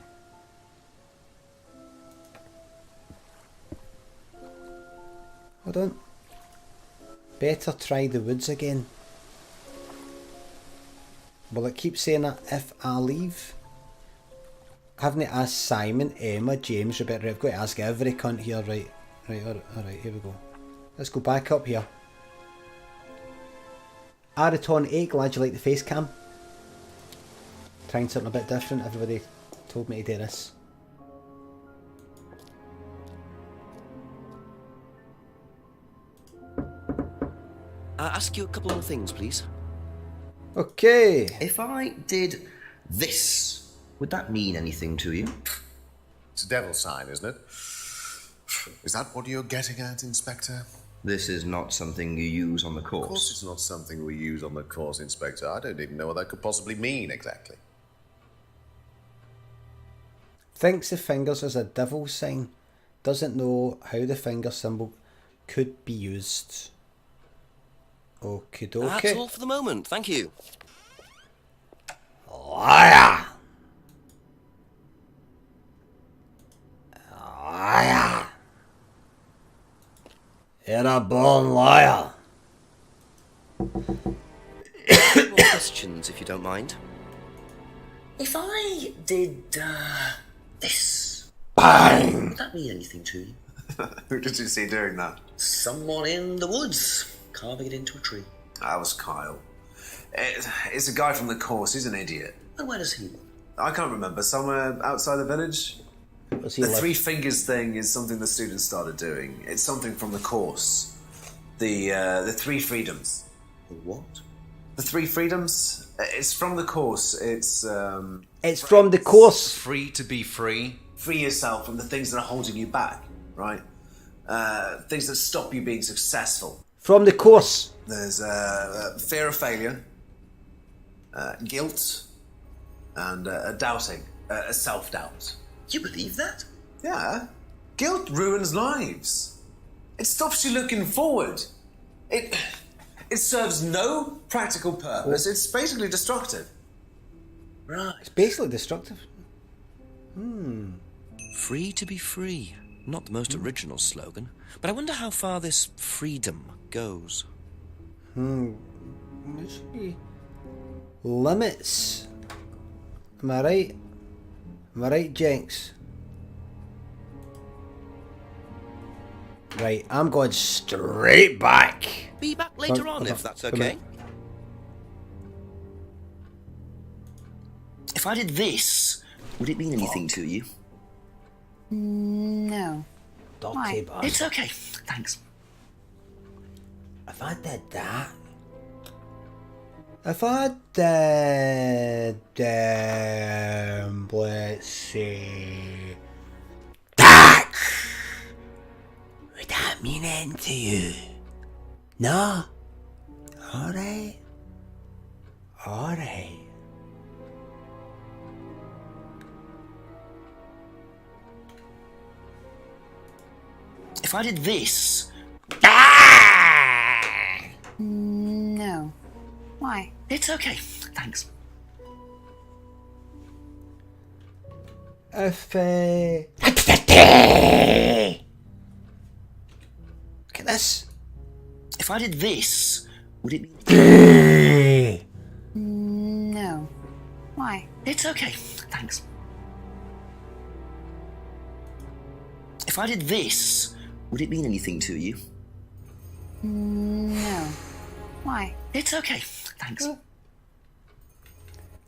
Speaker 1: Hold on. Better try the woods again. Well, it keeps saying that if I leave. Haven't it asked Simon, Emma, James, Rebecca? I've got to ask every cunt here, right? Right, alright, here we go. Let's go back up here. Araton 8, glad you like the face cam. Trying something a bit different, everybody told me to do this.
Speaker 5: Ask you a couple more things, please.
Speaker 1: Okay.
Speaker 5: If I did this, would that mean anything to you?
Speaker 11: It's a devil sign, isn't it? Is that what you're getting at, Inspector?
Speaker 5: This is not something you use on the course.
Speaker 11: Of course it's not something we use on the course, Inspector. I don't even know what that could possibly mean exactly.
Speaker 1: Thinks the fingers is a devil sign. Doesn't know how the finger symbol could be used. Okie dokie.
Speaker 8: That's all for the moment, thank you.
Speaker 1: Liar! Liar! You're a born liar.
Speaker 8: More questions, if you don't mind.
Speaker 5: If I did this,
Speaker 1: Bang!
Speaker 5: would that mean anything to you?
Speaker 7: Who did you see doing that?
Speaker 5: Someone in the woods, carving it into a tree.
Speaker 7: That was Kyle. It's a guy from the course. He's an idiot.
Speaker 5: And where does he live?
Speaker 7: I can't remember. Somewhere outside the village?
Speaker 1: What's he
Speaker 7: The
Speaker 1: like?
Speaker 7: three fingers thing is something the students started doing. It's something from the course. The three freedoms.
Speaker 5: The what?
Speaker 7: The three freedoms? It's from the course. It's
Speaker 1: from the course.
Speaker 7: Free to be free. Free yourself from the things that are holding you back, right? Things that stop you being successful.
Speaker 1: From the course.
Speaker 7: There's fear of failure, guilt, and doubting, self-doubt.
Speaker 5: You believe that?
Speaker 7: Yeah. Guilt ruins lives. It stops you looking forward. It serves no practical purpose. It's basically destructive.
Speaker 5: Right.
Speaker 1: It's basically destructive.
Speaker 8: Free to be free. Not the most original slogan, but I wonder how far this freedom goes.
Speaker 1: There should be limits. Am I right? Am I right, Jenks? Right, I'm going straight back.
Speaker 8: Be back later on, if that's okay.
Speaker 5: If I did this, would it mean anything to you?
Speaker 4: No.
Speaker 1: Dirty
Speaker 4: Why?
Speaker 1: bastard.
Speaker 5: It's okay, thanks.
Speaker 1: If I did that... If I did... let's see... That! Would that mean anything to you? No? Alright. Alright.
Speaker 5: If I did this...
Speaker 4: No. Why?
Speaker 5: It's okay, thanks.
Speaker 1: If, Look at this.
Speaker 5: If I did this, would it be...
Speaker 4: No. Why?
Speaker 5: It's okay, thanks. If I did this, would it mean anything to you?
Speaker 4: No. Why?
Speaker 5: It's okay, thanks.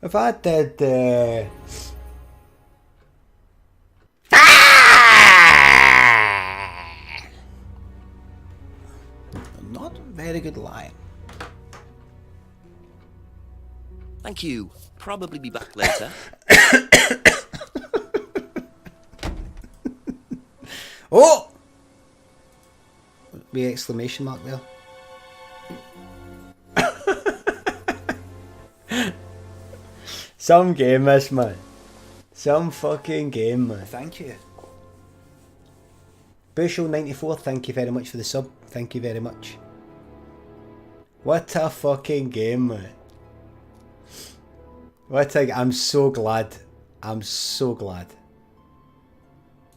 Speaker 1: If I did, not a very good lie.
Speaker 8: Thank you. Probably be back later.
Speaker 1: Oh! The exclamation mark there. Some game, this man. Some fucking game, man. Thank you. Bushel94, thank you very much for the sub. Thank you very much. What a fucking game, man. What a... I'm so glad. I'm so glad.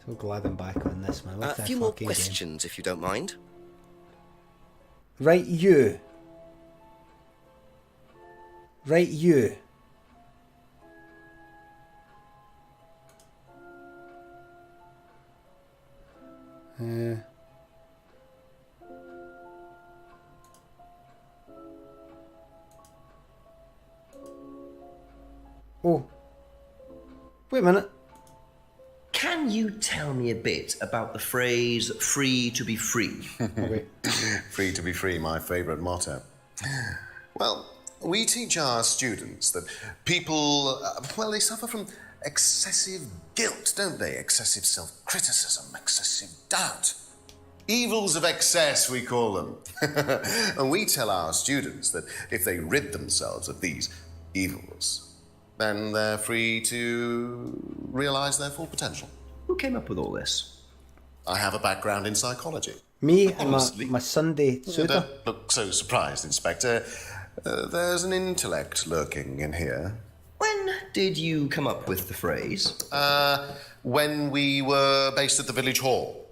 Speaker 1: So glad I'm back on this, man. What
Speaker 8: A few more questions, if you don't mind.
Speaker 1: Right, you. Right, you. Oh. Wait a minute.
Speaker 5: Can you tell me a bit about the phrase free to be free?
Speaker 11: Free to be free, my favourite motto. Well, we teach our students that people, well, they suffer from excessive guilt, don't they? Excessive self-criticism, excessive doubt. Evils of excess, we call them. And we tell our students that if they rid themselves of these evils, then they're free to realise their full potential.
Speaker 5: Who came up with all this?
Speaker 11: I have a background in psychology.
Speaker 1: Me and my Sunday suitor.
Speaker 11: Don't look so surprised, Inspector. There's an intellect lurking in here.
Speaker 5: When did you come up with the phrase?
Speaker 11: When we were based at the village hall.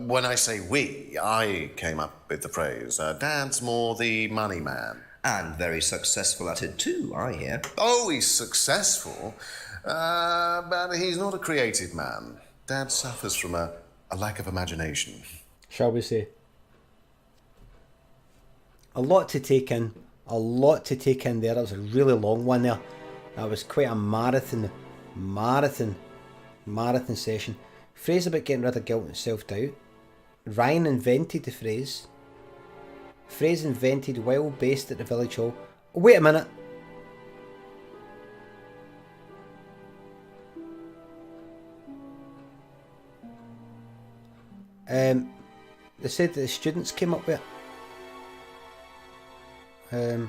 Speaker 11: When I say we, I came up with the phrase. Dad's more the money man.
Speaker 5: And very successful at it too, I hear.
Speaker 11: Oh, he's successful, but he's not a creative man. Dad suffers from a lack of imagination.
Speaker 1: Shall we say? A lot to take in. A lot to take in there. That was a really long one there. That was quite a marathon session. Phrase about getting rid of guilt and self-doubt. Ryan invented the phrase. Phrase invented while based at the village hall. Wait a minute. They said that the students came up with it.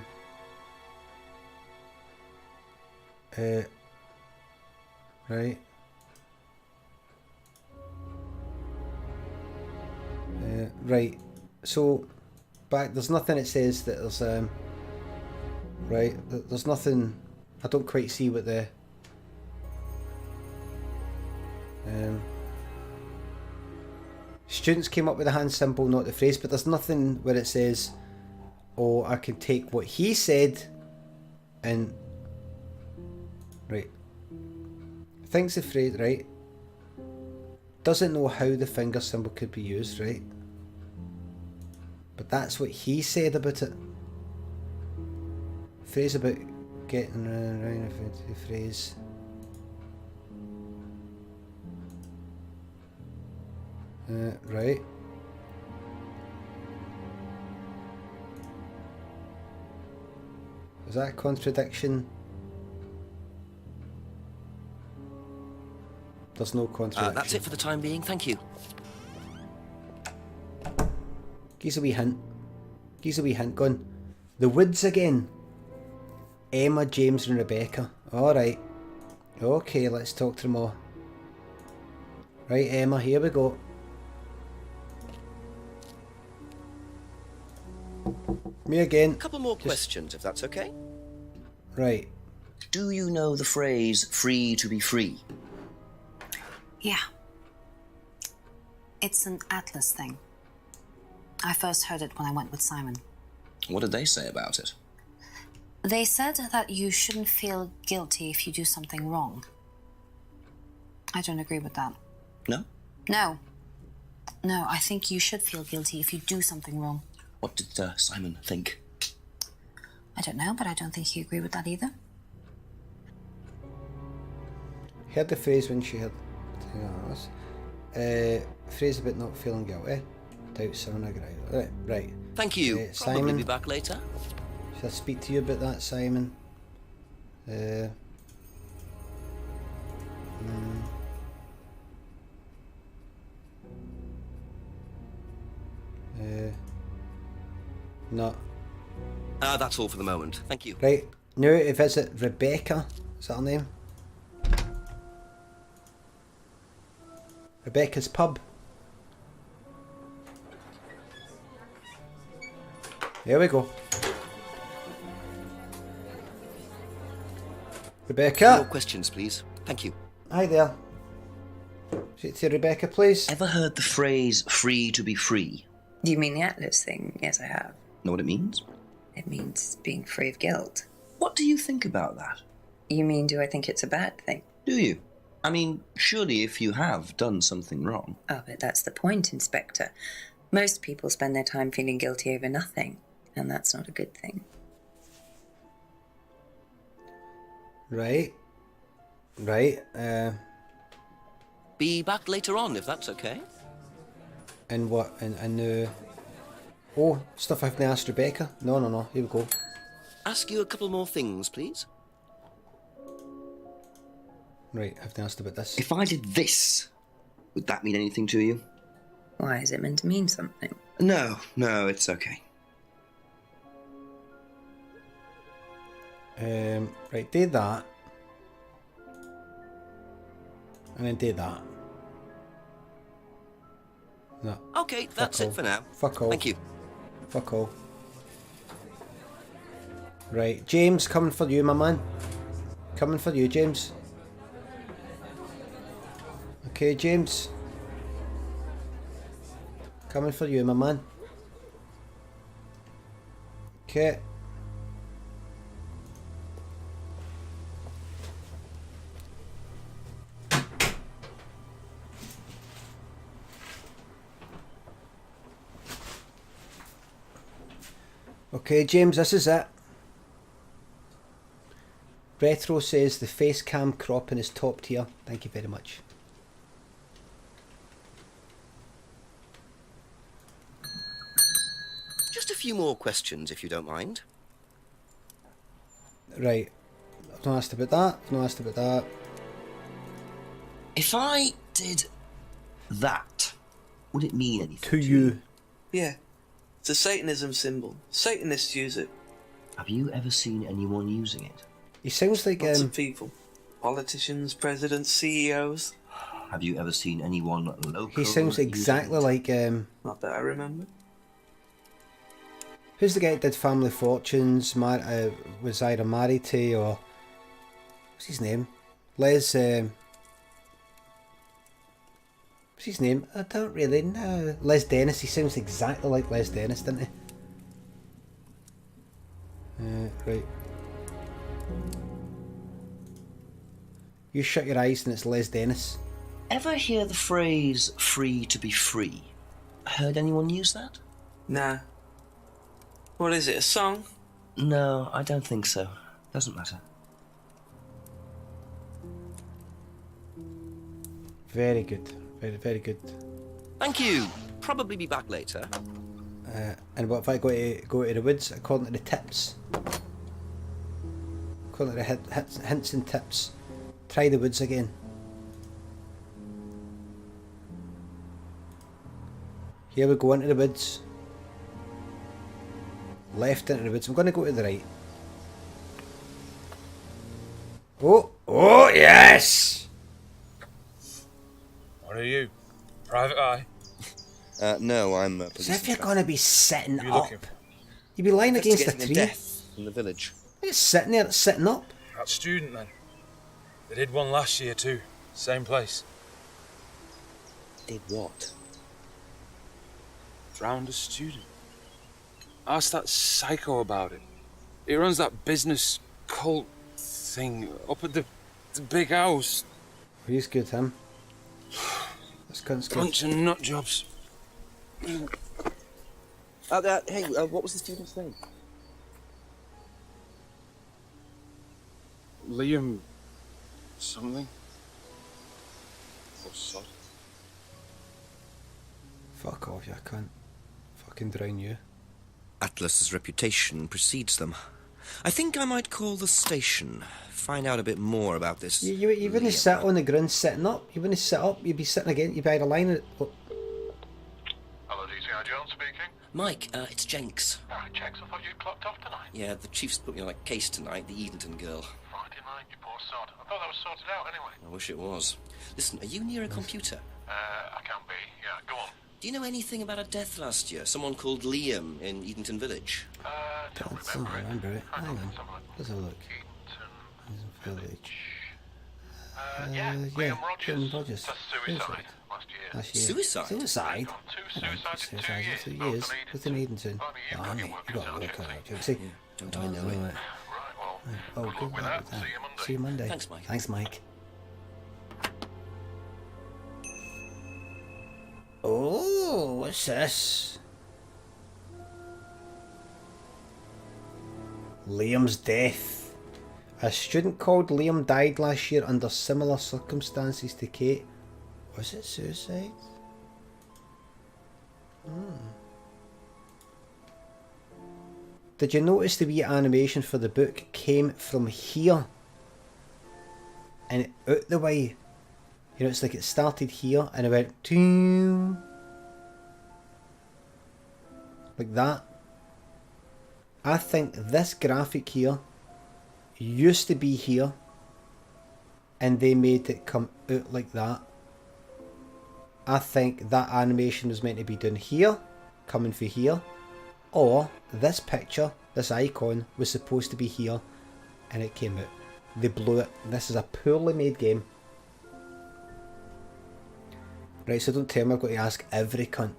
Speaker 1: Right. Right. So, back. There's nothing that says that there's right. There's nothing. I don't quite see what the students came up with the hand symbol, not the phrase. But there's nothing where it says, "Oh, I can take what he said," and right. Thinks the phrase right. Doesn't know how the finger symbol could be used, right? But that's what he said about it. Phrase about getting around the phrase. Right. Is that a contradiction? There's no contradiction.
Speaker 8: That's it for the time being, thank you.
Speaker 1: Gives a wee hint. Gives a wee hint going. The Woods again. Emma, James and Rebecca. Alright. Okay, let's talk to them all. Right, Emma, here we go. Me again.
Speaker 8: A couple more questions, if that's okay.
Speaker 1: Right.
Speaker 5: Do you know the phrase free to be free?
Speaker 4: Yeah. It's an Atlas thing. I first heard it when I went with Simon.
Speaker 5: What did they say about it?
Speaker 4: They said that you shouldn't feel guilty if you do something wrong. I don't agree with that.
Speaker 5: No?
Speaker 4: No. No, I think you should feel guilty if you do something wrong.
Speaker 5: What did Simon think?
Speaker 4: I don't know, but I don't think he agreed with that either.
Speaker 1: Heard the phrase when she had... phrase about not feeling guilty. Doubt someone agreed. Right.
Speaker 8: Thank you.
Speaker 1: Simon.
Speaker 8: Probably be back later.
Speaker 1: Should I speak to you about that, Simon? No.
Speaker 8: That's all for the moment. Thank you.
Speaker 1: Right. Now to visit Rebecca. Is that her name? Rebecca's pub. There we go. Rebecca.
Speaker 8: More questions, please. Thank you.
Speaker 1: Hi there. Speak to Rebecca, please.
Speaker 5: Ever heard the phrase free to be free?
Speaker 10: Do you mean the Atlas thing? Yes, I have.
Speaker 5: Know what it means?
Speaker 10: It means being free of guilt.
Speaker 5: What do you think about that?
Speaker 10: You mean, do I think it's a bad thing?
Speaker 5: Do you? I mean, surely if you have done something wrong...
Speaker 10: Oh, but that's the point, Inspector. Most people spend their time feeling guilty over nothing, and that's not a good thing.
Speaker 1: Right. Right.
Speaker 8: Be back later on, if that's okay.
Speaker 1: And what? And oh, stuff I haven't asked Rebecca. No. Here we go.
Speaker 8: Ask you a couple more things, please.
Speaker 1: Right, I haven't asked about this.
Speaker 5: If I did this, would that mean anything to you?
Speaker 10: Why is it meant to mean something?
Speaker 5: No, it's okay.
Speaker 1: Right, do that. And then do that. No.
Speaker 8: Okay, that's it for now.
Speaker 1: Fuck all.
Speaker 8: Thank you.
Speaker 1: Fuck all. Right, James, coming for you, my man. Coming for you, James. Okay, James. Coming for you, my man. Okay. Okay, James, this is it. Retro says the face cam cropping is top tier. Thank you very much.
Speaker 8: Just a few more questions, if you don't mind.
Speaker 1: Right. I've not asked about that. I've not asked about that.
Speaker 5: If I did that, would it mean anything
Speaker 1: to you?
Speaker 9: Yeah. It's a Satanism symbol. Satanists use it.
Speaker 5: Have you ever seen anyone using it?
Speaker 1: He sounds like
Speaker 9: Lots of people. Politicians, presidents, CEOs.
Speaker 5: Have you ever seen anyone local?
Speaker 1: He sounds exactly like
Speaker 9: Not that I remember.
Speaker 1: who's the guy that did Family Fortunes? Was either married to or what's his name? What's his name? I don't really know. Les Dennis. He sounds exactly like Les Dennis, doesn't he? Right. You shut your eyes and it's Les Dennis.
Speaker 5: Ever hear the phrase free to be free? Heard anyone use that?
Speaker 9: Nah. What is it, a song?
Speaker 5: No, I don't think so. Doesn't matter.
Speaker 1: Very good. Very, very good.
Speaker 8: Thank you. Probably be back later.
Speaker 1: And what if I go to the woods according to the tips? According to the hints and tips. Try the woods again. Here we go into the woods. Left into the woods. I'm going to go to the right. Oh yes!
Speaker 13: What are you? Private eye?
Speaker 8: No, I'm
Speaker 1: As if you're going to be sitting
Speaker 13: What are you
Speaker 1: up.
Speaker 13: looking for?
Speaker 1: You'd be lying against a
Speaker 8: Investigating
Speaker 1: tree.
Speaker 8: death in the village.
Speaker 1: You're sitting there, sitting up.
Speaker 13: That student then. They did one last year too. Same place.
Speaker 8: Did what?
Speaker 13: Drowned a student. Ask that psycho about it. He runs that business cult thing up at the big house.
Speaker 1: He's good, him. This cunt's good.
Speaker 13: Bunch of nut jobs.
Speaker 8: Hey, what was the student's name?
Speaker 13: Liam something? Or sod?
Speaker 1: Fuck off, you cunt. Fucking drown you.
Speaker 8: Atlas's reputation precedes them. I think I might call the station. Find out a bit more about this.
Speaker 1: You wouldn't sit on the ground sitting up. You wouldn't sit up. You'd be sitting again. You'd be either lying.
Speaker 2: Hello, DCI Jones speaking.
Speaker 8: Mike, it's Jenks.
Speaker 2: Right, Jenks, I thought you'd clocked off tonight.
Speaker 8: Yeah, the chief's put me on a case tonight, the Edenton girl.
Speaker 2: Friday night, you poor sod. I thought that was sorted out anyway.
Speaker 8: I wish it was. Listen, are you near a computer?
Speaker 2: I can be. Yeah, go on.
Speaker 8: Do you know anything about a death last year? Someone called Liam in Edenton Village?
Speaker 2: Don't
Speaker 1: remember it. Hang on. Let's have a look. Village.
Speaker 2: Yeah, Liam Rogers.
Speaker 1: Liam Rogers.
Speaker 2: That's suicide last year.
Speaker 8: Suicide?
Speaker 1: Suicide?
Speaker 2: Two suicides in 2 years.
Speaker 1: 2 years. Within Edenton. Oh, mate, you got to work on it. See?
Speaker 8: Don't I know it?
Speaker 2: Right, well,
Speaker 1: Oh, good luck with that. See you Monday.
Speaker 8: Thanks, Mike.
Speaker 1: Thanks, Mike. Oh, what's this? Liam's death. A student called Liam died last year under similar circumstances to Kate. Was it suicide? Did you notice the wee animation for the book came from here and out the way? You know, it's like it started here and it went toom, like that. I think this graphic here used to be here and they made it come out like that. I think that animation was meant to be done here, coming for here, or this picture, this icon, was supposed to be here and it came out. They blew it. This is a poorly made game. Right, so don't tell me I've got to ask every cunt.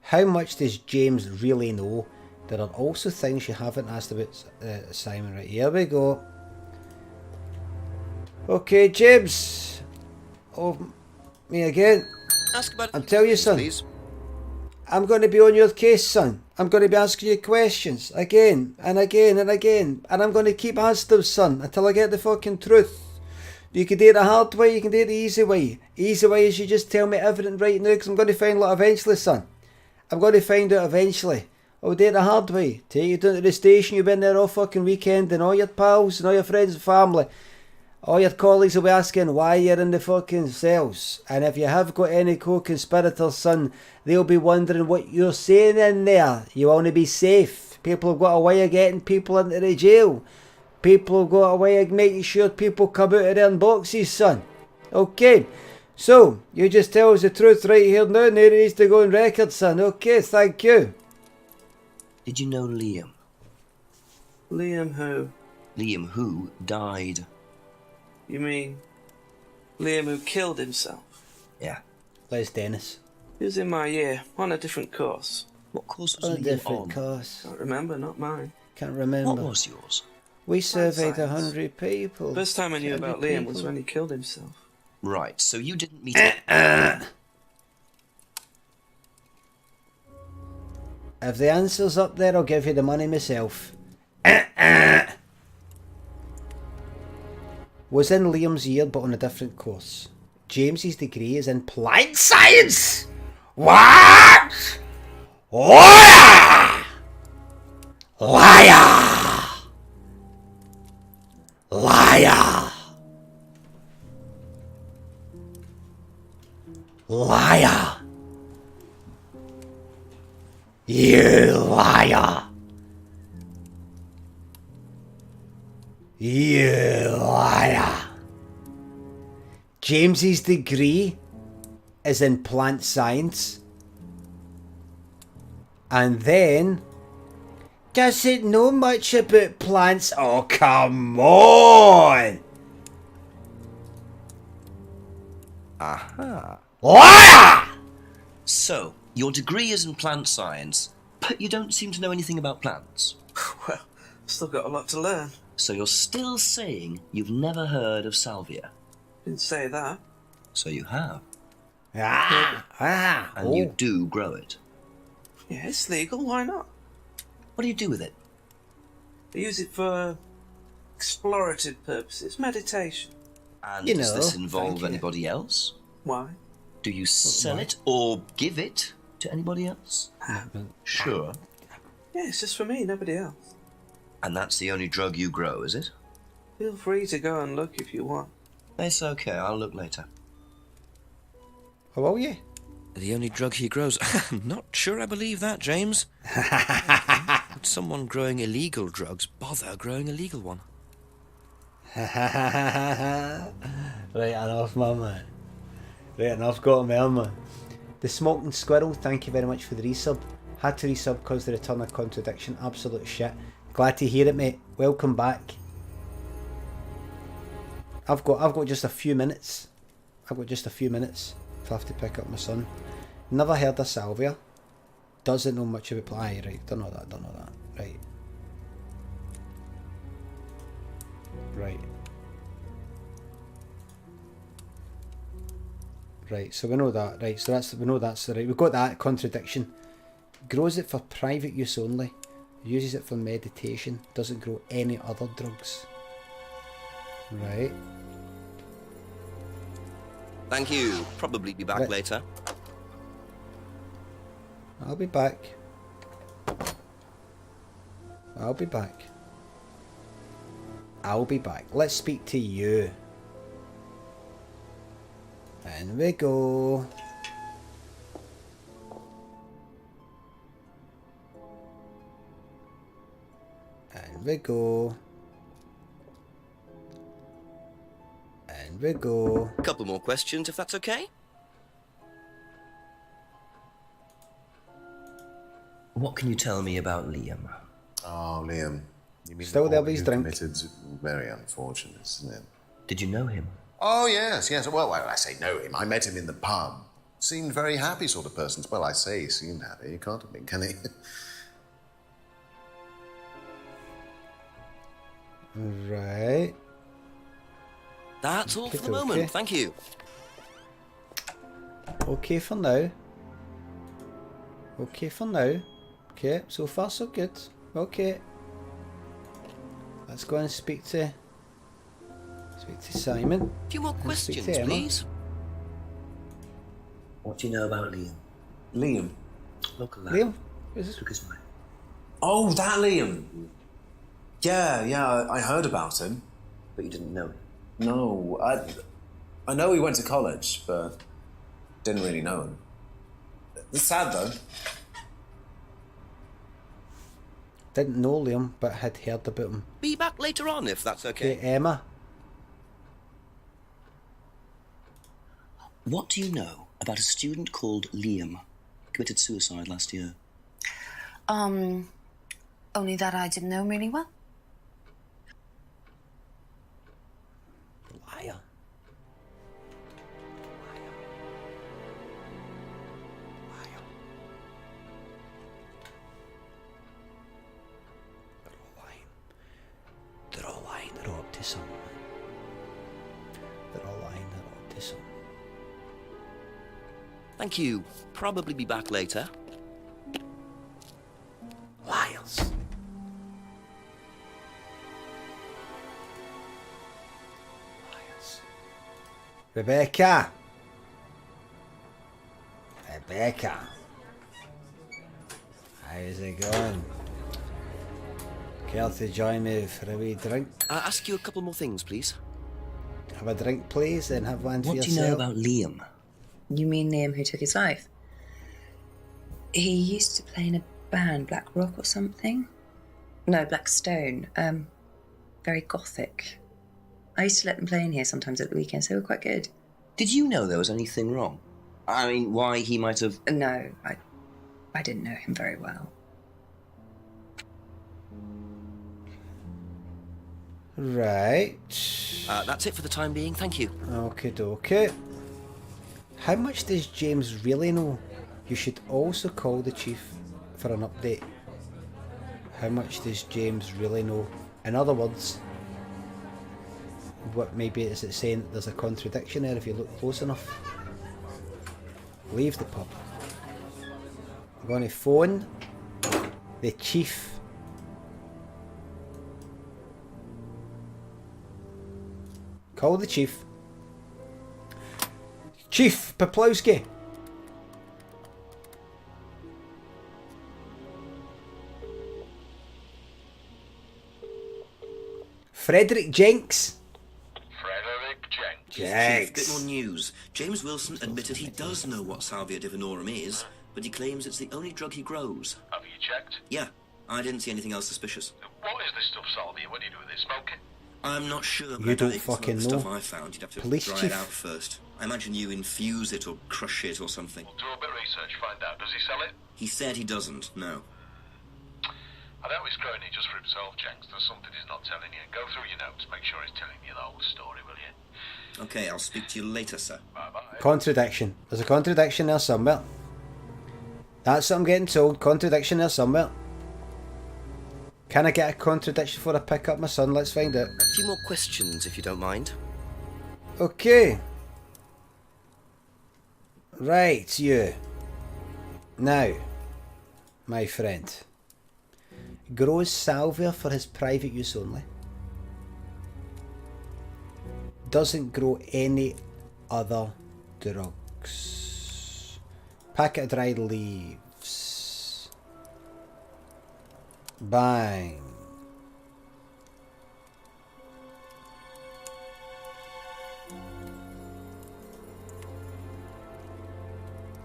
Speaker 1: How much does James really know? There are also things you haven't asked about Simon. Right, here we go. Okay, James. Oh, me again.
Speaker 8: Ask about it.
Speaker 1: I'll tell you, son.
Speaker 8: Please.
Speaker 1: I'm going to be on your case, son. I'm going to be asking you questions again and again and again. And I'm going to keep asking them, son, until I get the fucking truth. You can do it the hard way, you can do it the easy way. Easy way is you just tell me everything right now, because I'm going to find out eventually, son. I'm going to find out eventually. I'll do it the hard way. Take you down to the station, you've been there all fucking weekend, and all your pals and all your friends and family. All your colleagues will be asking why you're in the fucking cells. And if you have got any co-conspirators, son, they'll be wondering what you're saying in there. You want to be safe. People have got a way of getting people into the jail. People have got a way of making sure people come out of their boxes, son. Okay, so you just tell us the truth right here now. Now it needs to go on record, son. Okay, thank you.
Speaker 5: Did you know Liam?
Speaker 9: Liam who?
Speaker 5: Liam who died.
Speaker 9: You mean Liam who killed himself?
Speaker 5: Yeah.
Speaker 1: Les Dennis.
Speaker 9: He was in my year, on a different course.
Speaker 5: What course was
Speaker 1: On a
Speaker 5: Liam
Speaker 1: different
Speaker 5: on?
Speaker 1: course.
Speaker 9: Can't remember, not mine.
Speaker 1: Can't remember.
Speaker 5: What was yours?
Speaker 1: We surveyed
Speaker 9: Science.
Speaker 1: 100 people.
Speaker 9: First time I knew
Speaker 1: 100
Speaker 9: about Liam was
Speaker 1: people.
Speaker 9: when he killed himself.
Speaker 5: Right, so you didn't meet
Speaker 1: If the answer's up there, I'll give you the money myself. Was in Liam's year, but on a different course. James's degree is in applied science. What? Liar! Liar! Liar! Liar! You liar! You liar! James's degree is in plant science, and then doesn't know much about plants. Oh, come on!
Speaker 3: Aha.
Speaker 1: Liar!
Speaker 5: So, your degree is in plant science, but you don't seem to know anything about plants.
Speaker 9: Well, still got a lot to learn.
Speaker 5: So you're still saying you've never heard of salvia?
Speaker 9: Didn't say that.
Speaker 5: So you have.
Speaker 9: And
Speaker 5: you do grow it.
Speaker 9: Yeah, it's legal. Why not?
Speaker 5: What do you do with it?
Speaker 9: I use it for explorative purposes, meditation.
Speaker 5: And does this involve anybody else?
Speaker 9: Why?
Speaker 5: Do you sell it or give it to anybody else? Sure.
Speaker 9: Yeah, it's just for me, nobody else.
Speaker 5: And that's the only drug you grow, is it?
Speaker 9: Feel free to go and look if you want.
Speaker 5: It's okay, I'll look later.
Speaker 1: Oh, will you?
Speaker 8: The only drug he grows. I'm not sure I believe that, James. Would someone growing illegal drugs bother growing a legal one?
Speaker 1: Right enough, my man. Right enough, got him there, man. The Smoking Squirrel, thank you very much for the resub. Had to resub because the return of Contradiction. Absolute shit. Glad to hear it, mate. Welcome back. I've got just a few minutes. I've got just a few minutes if I have to pick up my son. Never heard of salvia. Doesn't know much about play. Right, don't know that. Right. Right. Right, so we know that. Right, so we know that's right. We've got that contradiction. Grows it for private use only. Uses it for meditation. Doesn't grow any other drugs. Right.
Speaker 8: Thank you. Probably be back
Speaker 1: Right.
Speaker 8: later.
Speaker 1: I'll be back. I'll be back. I'll be back. Let's speak to you. And we go. And we go. And we go.
Speaker 8: A couple more questions, if that's okay.
Speaker 5: What can you tell me about Liam?
Speaker 11: Oh, Liam. You mean
Speaker 1: Still
Speaker 11: the
Speaker 1: there,
Speaker 11: boy
Speaker 1: but he's
Speaker 11: who
Speaker 1: drink.
Speaker 11: committed? Very unfortunate, isn't it?
Speaker 5: Did you know him?
Speaker 11: Oh, yes. Well, I say know him. I met him in the pub. Seemed very happy sort of person. Well, I say he seemed happy. He can't have been, can he?
Speaker 1: Right.
Speaker 8: That's all for the
Speaker 1: Okay.
Speaker 8: moment. Thank you.
Speaker 1: Okay for now. Okay for now. Okay, so far so good. Okay. Let's go and speak to Simon.
Speaker 8: A few more
Speaker 1: and speak to
Speaker 8: questions,
Speaker 1: Emma.
Speaker 8: please.
Speaker 5: What do you know about Liam?
Speaker 7: Liam.
Speaker 5: Local lad.
Speaker 1: Liam? Is this?
Speaker 5: Took his mind.
Speaker 7: Oh, that Liam. Yeah, I heard about him.
Speaker 5: But you didn't know him?
Speaker 7: No, I know he went to college, but didn't really know him. It's sad though.
Speaker 1: Didn't know Liam, but had heard about him.
Speaker 8: Be back later on, if that's
Speaker 1: Okay,
Speaker 8: okay.
Speaker 1: Emma.
Speaker 5: What do you know about a student called Liam? Committed suicide last year.
Speaker 4: Only that I didn't know him really well.
Speaker 1: Liar. They're all lying. They're all up to something. They're all lying. They're all up to something.
Speaker 8: Thank you. Probably be back later.
Speaker 1: Liars. Rebecca. Becca. How's it going? Care to join me for a wee drink?
Speaker 8: Ask you a couple more things, please.
Speaker 1: Have a drink, please, and have one for
Speaker 5: What
Speaker 1: yourself.
Speaker 5: do you know about Liam?
Speaker 10: You mean Liam who took his life? He used to play in a band, Black Rock or something? No, Black Stone. Very gothic. I used to let them play in here sometimes at the weekends. They were quite good.
Speaker 5: Did you know there was anything wrong? I mean, why he might have...
Speaker 10: No, I didn't know him very well.
Speaker 1: Right.
Speaker 8: That's it for the time being, thank you.
Speaker 1: Okay. How much does James really know? You should also call the chief for an update. How much does James really know? In other words, what maybe is it saying there's a contradiction there if you look close enough? Leave the pub. I'm going to phone the chief. Call the chief. Chief Poplowski. Frederick Jenks.
Speaker 2: Frederick Jenks.
Speaker 3: Chief, bit more news. James Wilson admitted he does know what Salvia divinorum is, but he claims it's the only drug he grows.
Speaker 2: Have you checked?
Speaker 3: Yeah, I didn't see anything else suspicious.
Speaker 2: What is this stuff, Salvia? What do you do with it? Smoke it?
Speaker 3: I'm not sure, but
Speaker 1: You
Speaker 3: I
Speaker 1: don't
Speaker 3: think some of
Speaker 1: fucking
Speaker 3: the stuff
Speaker 1: know.
Speaker 3: I found, you'd have to
Speaker 1: Police
Speaker 3: dry
Speaker 1: chief.
Speaker 3: it out first. I imagine you infuse it or crush it or something.
Speaker 2: We'll do a bit of research, find out. Does he sell it?
Speaker 3: He said he doesn't, no.
Speaker 2: I know he's growing it just for himself, Jenks. There's something he's not telling you. Go through your notes, make sure he's telling you the whole story, will you?
Speaker 3: Okay, I'll speak to you later, sir.
Speaker 2: Bye-bye.
Speaker 1: Contradiction. There's a contradiction there somewhere. That's what I'm getting told. Contradiction there somewhere. Can I get a contradiction before I pick up my son? Let's find out.
Speaker 8: A few more questions, if you don't mind.
Speaker 1: Okay. Right, you. Now, my friend. Grows salvia for his private use only. Doesn't grow any other drugs. Packet of dried leaves. Bang.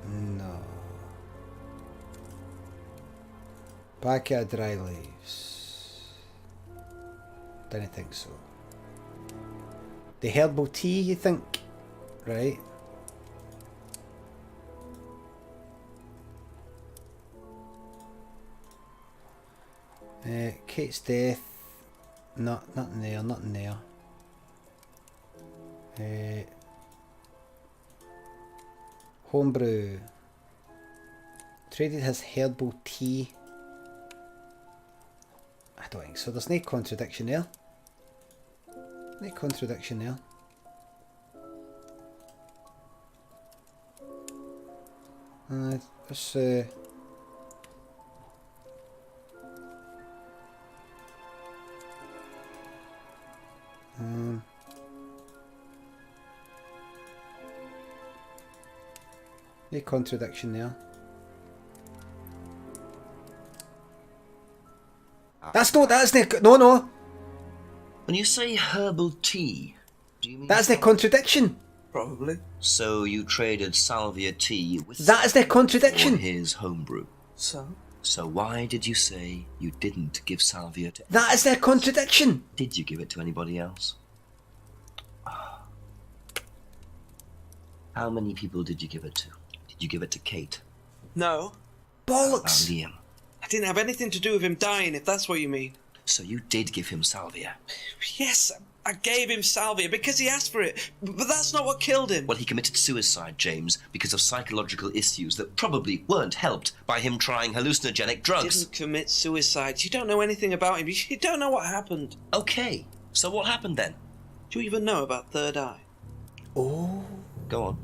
Speaker 1: No. Packet of dry leaves. Didn't think so. The herbal tea, you think? Right. Kate's death. Nothing there, nothing there. Homebrew. Traded his herbal tea. I don't think so. There's no contradiction there. No contradiction there. Let's no contradiction there. That's no.
Speaker 5: When you say herbal tea, do you mean...
Speaker 1: That's the contradiction.
Speaker 9: Probably.
Speaker 5: So you traded salvia tea with...
Speaker 1: That is the contradiction.
Speaker 5: ...for his homebrew.
Speaker 9: So?
Speaker 5: So why did you say you didn't give salvia to...
Speaker 1: That is the contradiction.
Speaker 5: Did you give it to anybody else? How many people did you give it to? Did you give it to Kate?
Speaker 9: No.
Speaker 1: Bollocks.
Speaker 5: Liam.
Speaker 9: I didn't have anything to do with him dying, if that's what you mean.
Speaker 5: So you did give him salvia?
Speaker 9: Yes, I gave him salvia because he asked for it, but that's not what killed him.
Speaker 5: Well, he committed suicide, James, because of psychological issues that probably weren't helped by him trying hallucinogenic drugs.
Speaker 9: Didn't commit suicide. You don't know anything about him. You don't know what happened.
Speaker 5: Okay, so what happened then?
Speaker 9: Do you even know about Third Eye?
Speaker 1: Oh.
Speaker 5: Go on.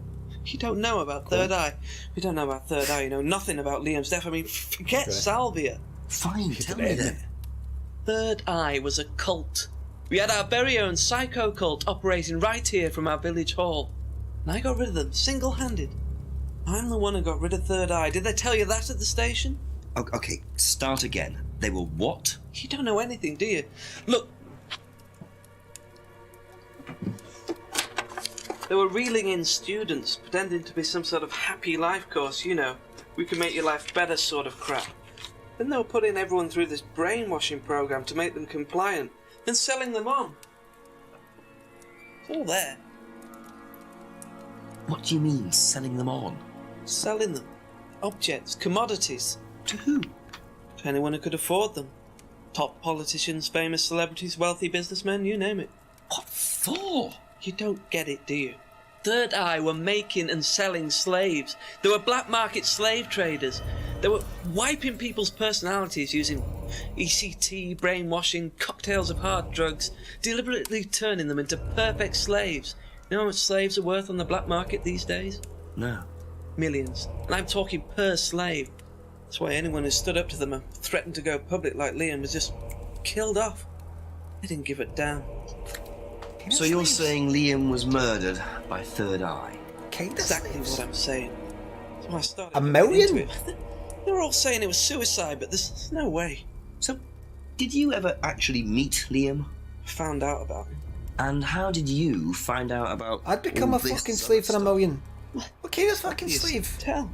Speaker 9: You don't know about Third Eye. You don't know about Third Eye. You know nothing about Liam's death. I mean, forget salvia.
Speaker 5: Fine, tell me then.
Speaker 9: Third Eye was a cult. We had our very own psycho cult operating right here from our village hall. And I got rid of them single-handed. I'm the one who got rid of Third Eye. Did they tell you that at the station?
Speaker 5: Okay, start again. They were what?
Speaker 9: You don't know anything, do you? Look. They were reeling in students, pretending to be some sort of happy life course, you know. We can make your life better sort of crap. Then they were putting everyone through this brainwashing program to make them compliant, then selling them on. It's all there.
Speaker 5: What do you mean, selling them on?
Speaker 9: Selling them. Objects, commodities.
Speaker 5: To who?
Speaker 9: To anyone who could afford them. Top politicians, famous celebrities, wealthy businessmen, you name it.
Speaker 5: What for?
Speaker 9: You don't get it, do you? Third Eye were making and selling slaves. They were black market slave traders. They were wiping people's personalities using ECT, brainwashing, cocktails of hard drugs, deliberately turning them into perfect slaves. You know how much slaves are worth on the black market these days?
Speaker 5: No.
Speaker 9: Millions. And I'm talking per slave. That's why anyone who stood up to them and threatened to go public like Liam was just killed off. They didn't give a damn.
Speaker 5: So you're saying Liam was murdered by Third Eye?
Speaker 9: Exactly what I'm saying. That's why I started.
Speaker 1: $1 million?
Speaker 9: Into it. They were all saying it was suicide, but there's no way.
Speaker 5: So, did you ever actually meet Liam?
Speaker 9: I found out about him.
Speaker 5: And how did you find out about?
Speaker 1: I'd become
Speaker 5: all
Speaker 1: a
Speaker 5: this
Speaker 1: fucking
Speaker 5: other
Speaker 1: slave for $1
Speaker 5: stuff?
Speaker 1: million. What kind of fucking
Speaker 9: Yes,
Speaker 1: slave?
Speaker 9: Tell.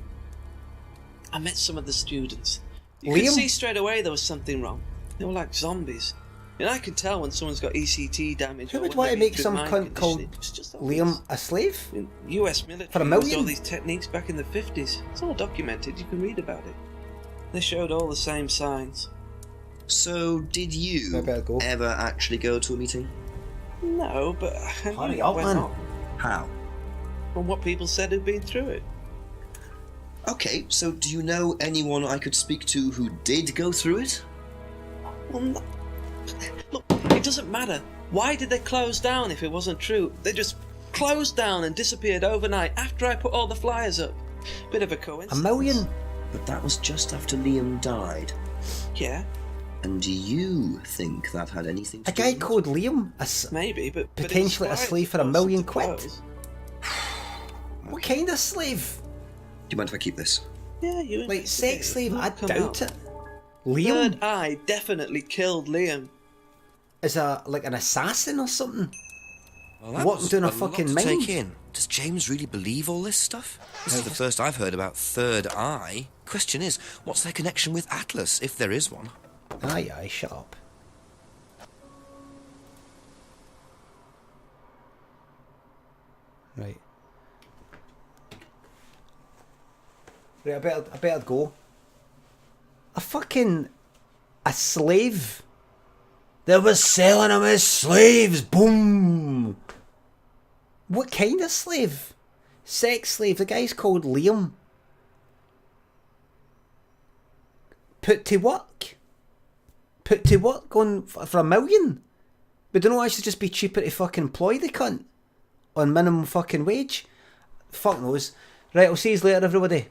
Speaker 9: I met some of the students. You
Speaker 1: Liam?
Speaker 9: could see straight away there was something wrong. They were like zombies. And I can tell when someone's got ECT damage.
Speaker 1: Who
Speaker 9: or
Speaker 1: would
Speaker 9: when
Speaker 1: want to
Speaker 9: they've been
Speaker 1: make
Speaker 9: through
Speaker 1: some
Speaker 9: mind
Speaker 1: cunt called
Speaker 9: conditioning. It's just
Speaker 1: Liam a slave?
Speaker 9: I mean, US military
Speaker 1: For $1
Speaker 9: used
Speaker 1: million?
Speaker 9: all these techniques back in the 50s. It's all documented. You can read about it. They showed all the same signs.
Speaker 5: So, did you
Speaker 1: I better go.
Speaker 5: ever actually go to a meeting?
Speaker 9: No, but I
Speaker 1: Hurry
Speaker 9: knew
Speaker 1: up,
Speaker 9: it went
Speaker 1: man.
Speaker 9: on.
Speaker 5: How?
Speaker 9: From what people said who'd been through it.
Speaker 5: Okay, so do you know anyone I could speak to who did go through it?
Speaker 9: Well, no. Look, it doesn't matter. Why did they close down if it wasn't true? They just closed down and disappeared overnight after I put all the flyers up. Bit of a coincidence.
Speaker 1: $1 million?
Speaker 5: But that was just after Liam died.
Speaker 9: Yeah,
Speaker 5: And do you think that had anything to
Speaker 1: A
Speaker 5: do
Speaker 1: guy
Speaker 5: with it?
Speaker 1: called Liam?
Speaker 9: maybe, but
Speaker 1: Potentially a
Speaker 9: it was
Speaker 1: slave for
Speaker 9: quiet,
Speaker 1: $1 million
Speaker 9: I
Speaker 1: quid?
Speaker 9: suppose.
Speaker 1: What kind of slave?
Speaker 5: Do you mind if I keep this?
Speaker 9: Yeah, you
Speaker 1: Like, sex slave? I
Speaker 9: Come
Speaker 1: doubt
Speaker 9: out.
Speaker 1: it. Liam
Speaker 9: Third Eye definitely killed Liam.
Speaker 1: is like an assassin or something.
Speaker 8: Well, that
Speaker 1: Walking
Speaker 8: was
Speaker 1: down a
Speaker 8: lot
Speaker 1: fucking
Speaker 8: to
Speaker 1: mine.
Speaker 8: take in. Does James really believe all this stuff? This is the first I've heard about Third Eye. Question is, what's their connection with Atlas, if there is one?
Speaker 1: Aye, shut up. Right. Right, I better go. A slave. They were selling them as slaves. Boom. What kind of slave? Sex slave. The guy's called Liam. Put to work. Put to work going for $1 million. But don't actually just be cheaper to fucking employ the cunt on minimum fucking wage. Fuck knows. Right, I'll see you later, everybody.